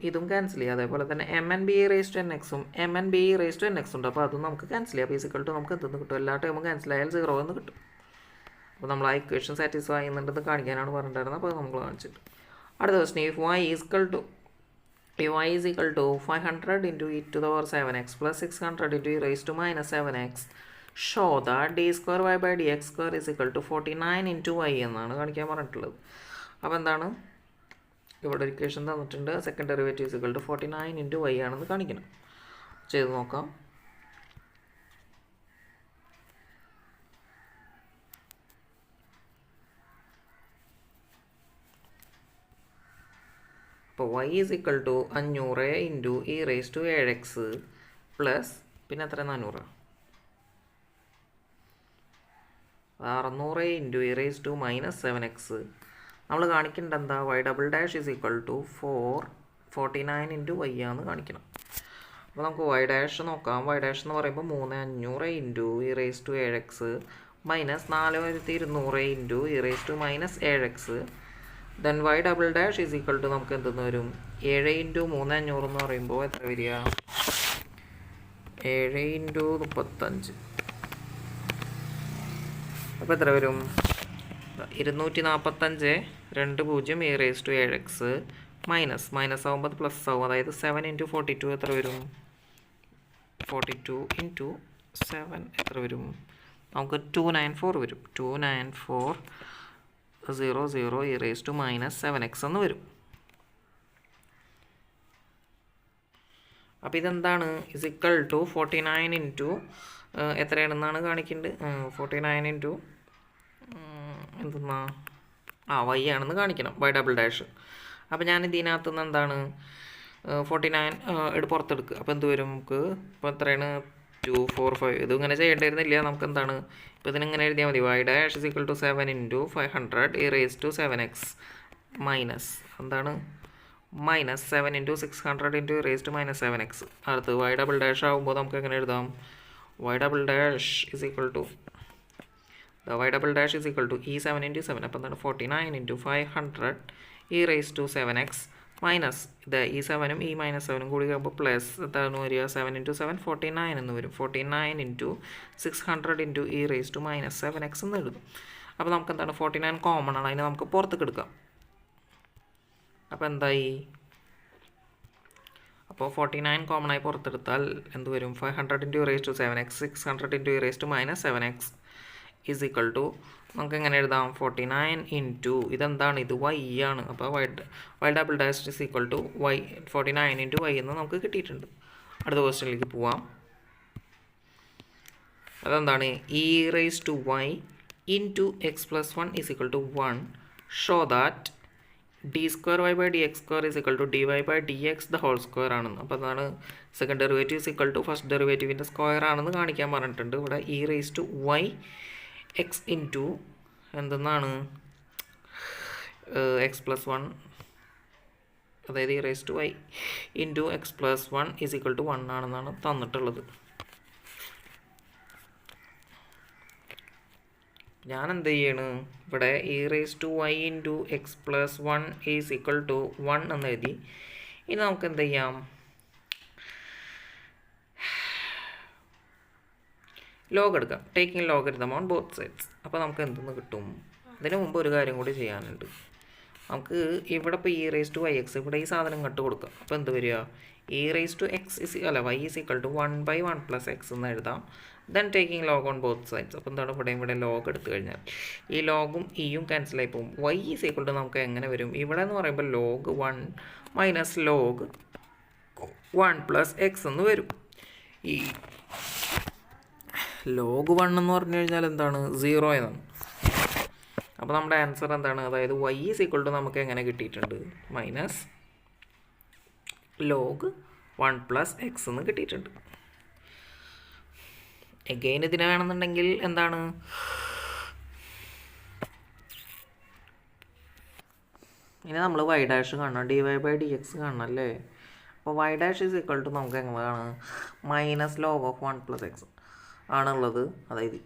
A: ഇതും ക്യാൻസൽ ചെയ്യാം. അതേപോലെ തന്നെ m n b raise to n എക്സും m n b raise to n x ഉണ്ട്, അപ്പോൾ അതും നമുക്ക് ക്യാൻസൽ ചെയ്യാം. ഫിസിക്കൽ ടു നമുക്ക് എന്തെന്ന് കിട്ടും, എല്ലാ ടൈമും ക്യാൻസൽ ആയാൽ 0 എന്ന് കിട്ടും. അപ്പോൾ നമ്മൾ ആ ഇക്വേഷൻ സാറ്റിസ്ഫൈ ചെയ്യുന്നുണ്ടെന്ന് കാണിക്കാനാണ് പറഞ്ഞിട്ടുണ്ടായിരുന്നത്, അപ്പോൾ നമ്മൾ കാണിച്ചിട്ട്. അടുത്ത question, if y is equal to 500 into e to the power 7x plus 600 into e raised to minus 7x, show that d square y by dx square is equal to 49 into y എന്നാണ് കാണിക്കാൻ പറഞ്ഞിട്ടുള്ളത്. അപ്പോൾ എന്താണ് ഇവിടെ ഒരു equation തന്നിട്ടുണ്ട്, second derivative is equal to 49 into y ആണെന്ന് കാണിക്കണം. ചെയ്ത് നോക്കാം. അപ്പോൾ y is equal to 500 into e raised to 7x plus പിന്നെ എത്ര 400 600 into e raised to minus 7x. നമ്മൾ കാണിക്കേണ്ടത് എന്താ, y double dash is equal to 49 into y ആണെന്ന് കാണിക്കണം. അപ്പോൾ നമുക്ക് y ഡാഷ് നോക്കാം. y ഡാഷ് എന്ന് പറയുമ്പോൾ 3500 into e raised to 7x minus 4200 into e raised to minus 7x. Then y double dash is equal to നമുക്ക് എന്തെന്ന് വരും, 7 into 3500 എന്ന് പറയുമ്പോൾ എത്ര വരിക, 7 into 35, അപ്പോൾ എത്ര വരും, 245 20 e raised to 7x minus ആകുമ്പോൾ പ്ലസ് ആവും, അതായത് 7 into 42 എത്ര വരും, 42 into 7 എത്ര വരും, നമുക്ക് 294 വരും. 29400 e raised to minus 7x എന്ന് വരും. അപ്പോൾ ഇതെന്താണ്, ഇസ് ഈക്വൽ ടു 49 ഇൻറ്റു എത്രയാണെന്നാണ് കാണിക്കേണ്ടത്, 49 ഇൻറ്റു എന്തെന്നാ y ആണെന്ന് കാണിക്കണം, y ഡബിൾ ഡാഷ്. അപ്പോൾ ഞാൻ ഇതിനകത്ത് നിന്ന് എന്താണ് 49 പുറത്തെടുക്കുക. അപ്പോൾ എന്ത് വരും, നമുക്ക് ഇപ്പോൾ എത്രയാണ് 245. ഇത് ഇങ്ങനെ ചെയ്യേണ്ടിയിരുന്നില്ല, നമുക്ക് എന്താണ് ഇപ്പോൾ ഇതിനിങ്ങനെ എഴുതിയാൽ മതി, y dash is equal to 7 into 500 e raised to 7x minus എന്താണ് minus 7 into 600 into e raised to minus 7x. അടുത്ത് y ഡബിൾ ഡാഷ് ആകുമ്പോൾ നമുക്ക് എങ്ങനെ എഴുതാം, y double dash is equal to y double dash is equal to ഈ 7 into 7, അപ്പോൾ എന്താണ് 49 into 500 e raised to 7x minus ഇത് ഈ 7ഉം ഈ മൈനസ് 7ഉം കൂടി ആകുമ്പോൾ പ്ലസ് എന്താണ് വരിക, 7 into 7 49 എന്ന് വരും. 49 into 600 into e raised to minus 7x എന്ന് എഴുതും. അപ്പോൾ നമുക്ക് എന്താണ് 49 കോമൺ ആണ്, അതിനെ നമുക്ക് പുറത്തേക്ക് എടുക്കാം. അപ്പോൾ എന്തായി, അപ്പോൾ 49 കോമൺ ആയി പുറത്തെടുത്താൽ എന്ത് വരും, 500 into e raised to 7x 600 into e raised to minus 7x is equal to നമുക്ക് എങ്ങനെ എഴുതാം, 49 ഇൻറ്റു ഇതെന്താണ്, ഇത് y ആണ്. അപ്പോൾ y double dash is equal to y 49 into y എന്ന് നമുക്ക് കിട്ടിയിട്ടുണ്ട്. അടുത്ത ക്വസ്റ്റ്യനിലേക്ക് പോവാം. അതെന്താണ്, e raise to y into x plus 1 is equal to 1, show that d square y by d x square is equal to d y by d x the whole square ആണെന്ന്. അപ്പോൾ അതാണ് second derivative is equal to first ഡെറിവേറ്റീവിൻ്റെ square ആണെന്ന് കാണിക്കാൻ പറഞ്ഞിട്ടുണ്ട്. ഇവിടെ e raise to y x into എന്തെന്നാണ് x plus 1, അതായത് e raise to y into x plus 1 is equal to 1 ആണെന്നാണ് തന്നിട്ടുള്ളത്. ഞാൻ എന്ത് ചെയ്യണം, ഇവിടെ e raise to y into x plus 1 is equal to 1 എന്ന് എഴുതി. ഇനി നമുക്ക് എന്ത് ചെയ്യാം, ലോഗ് എടുക്കാം, taking logarithm on both sides. അപ്പോൾ നമുക്ക് എന്തെന്ന് കിട്ടും, അതിന് മുമ്പ് ഒരു കാര്യം കൂടി ചെയ്യാനുണ്ട്. നമുക്ക് ഇവിടെ ഇപ്പോൾ e raise to y x ഇവിടെ ഈ സാധനം കട്ട് കൊടുക്കാം. അപ്പോൾ എന്ത് വരിക, e raise to x y is equal to 1/1 plus x എന്ന് എഴുതാം. Then taking log on both sides. അപ്പോൾ എന്താണ് ഇവിടെ ലോഗ് എടുത്തു കഴിഞ്ഞാൽ ഈ ലോഗും ഇയും ക്യാൻസലായി പോകും. y ഈസ് ഈക്വൽ ടു നമുക്ക് എങ്ങനെ വരും, ഇവിടെ എന്ന് പറയുമ്പോൾ log 1 minus log 1 plus x എന്ന് വരും. ഈ ലോഗ് 1 എന്ന് പറഞ്ഞു കഴിഞ്ഞാൽ എന്താണ്, 0 എന്നാണ്. അപ്പോൾ നമ്മുടെ ആൻസർ എന്താണ്, അതായത് y ഈസ് ഈക്വൽ ടു നമുക്ക് എങ്ങനെ കിട്ടിയിട്ടുണ്ട്, മൈനസ് ലോഗ് 1 പ്ലസ് എക്സ് എന്ന് കിട്ടിയിട്ടുണ്ട്. എഗെയിൻ ഇതിന് വേണമെന്നുണ്ടെങ്കിൽ എന്താണ്, ഇനി നമ്മൾ വൈ ഡാഷ് കാണണം, d y by d x കാണണം അല്ലേ. അപ്പോൾ y dash is equal to നമുക്ക് എങ്ങനെയാണ് മൈനസ് ലോഗ് ഓഫ് 1 + x ആണുള്ളത്. അതായത്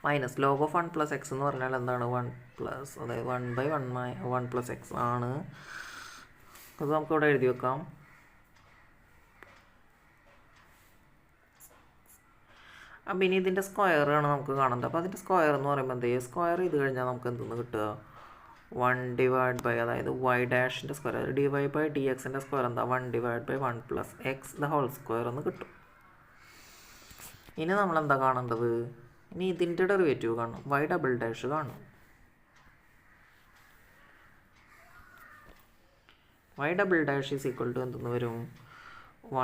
A: മൈനസ് ലോഗ് ഓഫ് 1 + x എന്ന് പറഞ്ഞാൽ എന്താണ് 1+, അതായത് 1/1 + x ആണ്. അത് നമുക്കിവിടെ എഴുതി വെക്കാം. അപ്പം ഇനി ഇതിൻ്റെ സ്ക്വയറാണ് നമുക്ക് കാണുന്നത്. അപ്പോൾ അതിൻ്റെ സ്ക്വയർ എന്ന് പറയുമ്പോൾ എന്ത് ചെയ്യുക, സ്ക്വയർ ചെയ്ത് കഴിഞ്ഞാൽ നമുക്ക് എന്തെന്ന് കിട്ടുക 1/, അതായത് വൈ ഡാഷിൻ്റെ square, d y by d എക്സിൻ്റെ സ്ക്വയർ എന്താ 1/1 + x ദ ഹോൾ സ്ക്വയർ എന്ന് കിട്ടും. ഇനി നമ്മളെന്താ കാണേണ്ടത്, ഇനി ഇതിൻ്റെ ഡെറിവേറ്റീവ് കാണണം, വൈ ഡബിൾ ഡാഷ് കാണണം. Y double dash is equal to എന്തെന്ന് വരും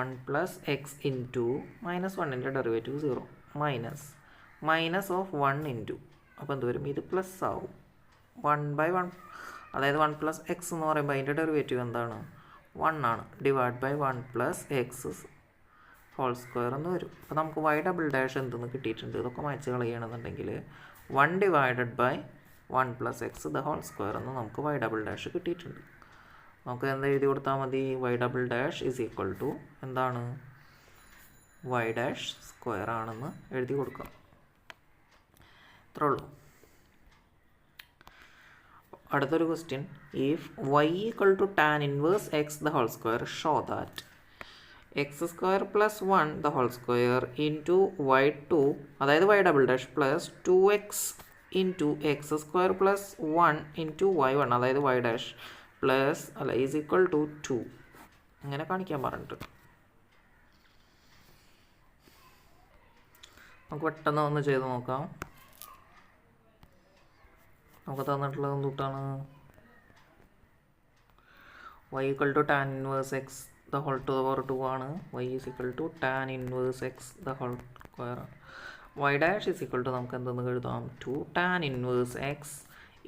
A: 1 + x ഇൻറ്റു -1ൻ്റെ ഡെറിവേറ്റീവ് 0 മൈനസ് ഓഫ് 1 ഇൻറ്റു, അപ്പോൾ എന്ത് വരും, ഇത് പ്ലസ് ആവും 1/1, അതായത് 1 + x എന്ന് പറയുമ്പോൾ അതിൻ്റെ ഡെറിവേറ്റീവ് എന്താണ് 1 ആണ്, /1 + x ഹോൾ സ്ക്വയർ എന്ന് വരും. അപ്പോൾ നമുക്ക് വൈ ഡബിൾ ഡാഷ് എന്തെന്ന് കിട്ടിയിട്ടുണ്ട്, ഇതൊക്കെ മായ്ച്ച് കളയണമെന്നുണ്ടെങ്കിൽ 1/1 + x ദ ഹോൾ സ്ക്വയർ എന്ന് നമുക്ക് വൈ ഡബിൾ ഡാഷ് കിട്ടിയിട്ടുണ്ട്. നമുക്ക് എന്താ എഴുതി കൊടുത്താൽ മതി, y double dash is equal to എന്താണ് വൈ ഡാഷ് സ്ക്വയർ ആണെന്ന് എഴുതി കൊടുക്കാം. ഇത്രേ ഉള്ളൂ. അടുത്തൊരു question, if y = tan inverse x the whole square, show that x² + 1 the whole square into y2, അതായത് y double dash plus 2x into x² + 1 into y1, അതായത് y dash plus is equal to 2 ഇങ്ങനെ കാണിക്കാൻ പറഞ്ഞിട്ട്. നമുക്ക് പെട്ടെന്ന് ഒന്ന് ചെയ്ത് നോക്കാം. നമുക്ക് തന്നിട്ടുള്ളത് എന്തുട്ടാണ്, y = tan inverse x the whole to the power 2 ആണ്, y = tan inverse x the whole square, y dash is equal to നമുക്ക് എന്തെന്ന് എഴുതാം 2 tan inverse x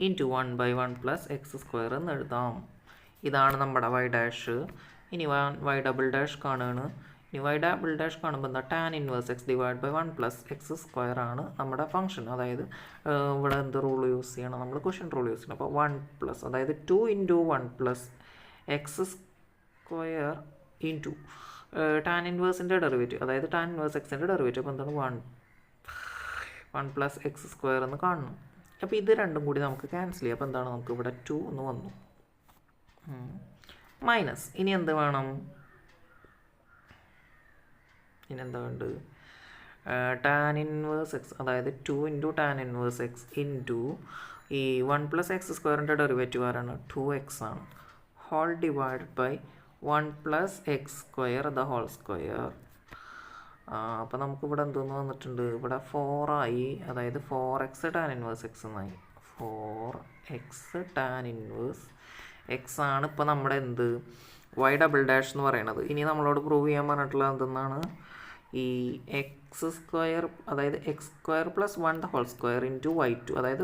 A: into 1/1 + x² എന്ന് എഴുതാം. ഇതാണ് നമ്മുടെ y dash. ഇനി y ഡബിൾ ഡാഷ് കാണുകയാണ്. ഇനി y ഡബിൾ ഡാഷ് കാണുമ്പോൾ എന്താ tan inverse x /1 + x² ആണ് നമ്മുടെ ഫംഗ്ഷൻ. അതായത് ഇവിടെ എന്ത് റൂൾ യൂസ് ചെയ്യണം, നമ്മൾ ക്വസ്റ്റ്യൻ റൂൾ യൂസ് ചെയ്യണം. അപ്പോൾ 1+, അതായത് 2 × 1 + x² ഇൻറ്റു tan ഇൻവേഴ്സിൻ്റെ ഡെറിവേറ്റീവ്, അതായത് tan ഇൻവേഴ്സ് എക്സിൻ്റെ ഡെറിവേറ്റീവ്. അപ്പോൾ എന്താണ് 1 + x² എന്ന് കാണണം. അപ്പോൾ ഇത് രണ്ടും കൂടി നമുക്ക് ക്യാൻസൽ ചെയ്യാം. അപ്പോൾ എന്താണ്, നമുക്ക് ഇവിടെ 2 എന്ന് വന്നു, മൈനസ്. ഇനി എന്ത് വേണം, ഇനി എന്താ വേണ്ടത്, tan ഇൻവേഴ്സ് x, അതായത് 2 × tan ഇൻവേഴ്സ് x ഇൻറ്റു ഈ 1 + x² ഡെറിവേറ്റീവ് ആരാണ് 2x ആണ്, whole divided by 1 + x² the whole square. അപ്പോൾ നമുക്കിവിടെ എന്തെന്ന് വന്നിട്ടുണ്ട്, ഇവിടെ 4 ആയി, അതായത് 4x tan ഇൻവേഴ്സ് x എന്നായി, 4x tan ഇൻവേഴ്സ് x ആണ് ഇപ്പോൾ നമ്മുടെ എന്ത് y ഡബിൾ ഡാഷ് എന്ന് പറയുന്നത്. ഇനി നമ്മളോട് പ്രൂവ് ചെയ്യാൻ പറഞ്ഞിട്ടുള്ളത് എന്തെന്നാണ്, ഈ x², അതായത് x² + 1 the whole square into y2, അതായത്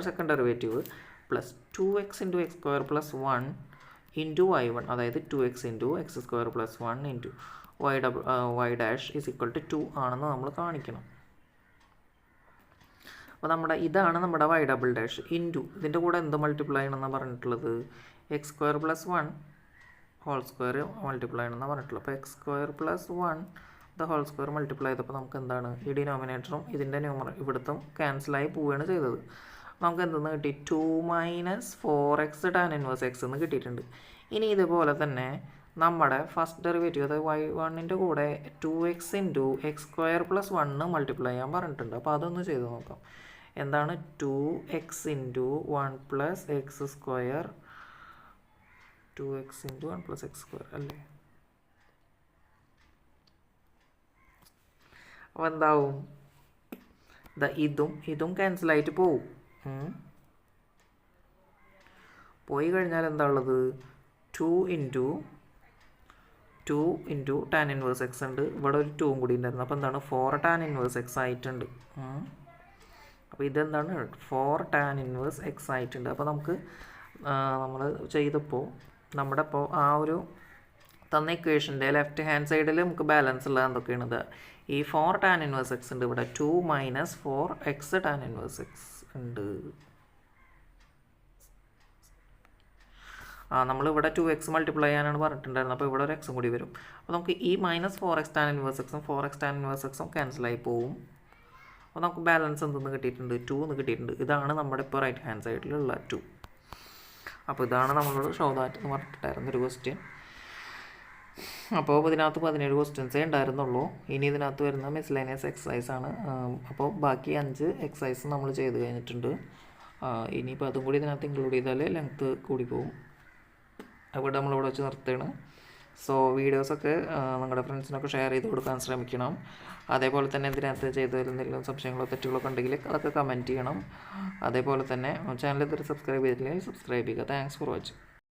A: second derivative plus 2x × x² + 1 into y1, അതായത് 2x × x² + 1 into y dash is equal to 2 ആണെന്ന് നമ്മൾ കാണിക്കണം. അപ്പോൾ ഇതാണ് നമ്മുടെ y ഡബിൾ ഡാഷ് ഇൻറ്റു ഇതിൻ്റെ കൂടെ എന്ത് മൾട്ടിപ്ലൈ ചെയ്യണമെന്നാണ് പറഞ്ഞിട്ടുള്ളത്, x² + 1 ഹോൾ സ്ക്വയർ മൾട്ടിപ്ലൈ ചെയ്യണമെന്നാണ് പറഞ്ഞിട്ടുള്ളത്. അപ്പോൾ x² + 1 the whole square multiply ചെയ്തപ്പോൾ നമുക്ക് എന്താണ്, ഈ ഡിനോമിനേറ്ററും ഇതിൻ്റെ ഇവിടുത്തും ക്യാൻസലായി പോവുകയാണ് ചെയ്തത്. നമുക്ക് എന്തെന്ന് കിട്ടി, 2 - 4x tan ഇൻവേഴ്സ് x എന്ന് കിട്ടിയിട്ടുണ്ട്. ഇനി ഇതുപോലെ തന്നെ നമ്മുടെ ഫസ്റ്റ് ഡെറിവേറ്റീവ്, അതായത് y1ൻ്റെ കൂടെ 2x × x² + 1 മൾട്ടിപ്ലൈ ചെയ്യാൻ പറഞ്ഞിട്ടുണ്ട്. അപ്പോൾ അതൊന്ന് ചെയ്ത് നോക്കാം. എന്താണ് 2x × 1 + x², 2x × 1 + x² അല്ലേ. അപ്പോൾ എന്താവും, ഇതും ക്യാൻസലായിട്ട് പോവും. പോയി കഴിഞ്ഞാൽ എന്താ ഉള്ളത്, 2 × tan ഇൻവേഴ്സ് x ഉണ്ട്, ഇവിടെ ഒരു 2 കൂടി ഉണ്ടായിരുന്നു. അപ്പോൾ എന്താണ് 4 tan ഇൻവേഴ്സ് x ആയിട്ടുണ്ട്. അപ്പോൾ ഇതെന്താണ് 4 tan ഇൻവേഴ്സ് x ആയിട്ടുണ്ട്. അപ്പോൾ നമുക്ക് നമ്മൾ ചെയ്തപ്പോൾ നമ്മുടെ ഇപ്പോൾ ആ ഒരു തന്ന ഇക്വേഷൻ്റെ ലെഫ്റ്റ് ഹാൻഡ് സൈഡിൽ നമുക്ക് ബാലൻസ് ഉള്ളത് എന്തൊക്കെയാണിത്, ഈ 4 ടാൻ ഇൻവേഴ്സ് എക്സ് ഉണ്ട് ഇവിടെ. 2 minus 4x tan inverse X ഉണ്ട്. നമ്മളിവിടെ 2x മൾട്ടിപ്ലൈ ചെയ്യാനാണ് പറഞ്ഞിട്ടുണ്ടായിരുന്നത്. അപ്പോൾ ഇവിടെ ഒരു എക്സും കൂടി വരും. അപ്പോൾ നമുക്ക് ഈ മൈനസ് 4x ടാൻ ഇൻവേഴ്സ് എക്സും 4x ടാൻ ഇൻവേഴ്സ് എക്സും ക്യാൻസലായി പോവും. അപ്പോൾ നമുക്ക് ബാലൻസ് എന്തെന്ന് കിട്ടിയിട്ടുണ്ട്? 2 എന്ന് കിട്ടിയിട്ടുണ്ട്. ഇതാണ് നമ്മുടെ ഇപ്പോൾ റൈറ്റ് ഹാൻഡ് സൈഡിലുള്ള 2. അപ്പോൾ ഇതാണ് നമ്മളോട് ഷോ ദാറ്റ് എന്ന് പറഞ്ഞിട്ടുണ്ടായിരുന്നൊരു ക്വസ്റ്റ്യൻ. അപ്പോൾ ഇതിനകത്ത് 17 ക്വസ്റ്റ്യൻസേ ഉണ്ടായിരുന്നുള്ളൂ. ഇനി ഇതിനകത്ത് വരുന്ന മിസ്ലേനിയസ് എക്സസൈസ് ആണ്. അപ്പോൾ ബാക്കി 5 എക്സസൈസ് നമ്മൾ ചെയ്ത് കഴിഞ്ഞിട്ടുണ്ട്. ഇനിയിപ്പോൾ അതും കൂടി ഇതിനകത്ത് ഇൻക്ലൂഡ് ചെയ്താൽ ലെങ്ത്ത് കൂടി പോകും. അവിടെ നമ്മളിവിടെ വെച്ച് നിർത്തുകയാണ്. സോ വീഡിയോസൊക്കെ നിങ്ങളുടെ ഫ്രണ്ട്സിനൊക്കെ ഷെയർ ചെയ്ത് കൊടുക്കാൻ ശ്രമിക്കണം. അതേപോലെ തന്നെ ഇതിനകത്ത് ചെയ്തതിൽ എന്തെങ്കിലും സംശയങ്ങളോ തെറ്റുകളോ ഉണ്ടെങ്കിൽ അതൊക്കെ കമൻറ്റ് ചെയ്യണം. അതേപോലെ തന്നെ ചാനൽ ഇതുവരെ സബ്സ്ക്രൈബ് ചെയ്തില്ലെങ്കിൽ സബ്സ്ക്രൈബ് ചെയ്യുക. Thanks for watching.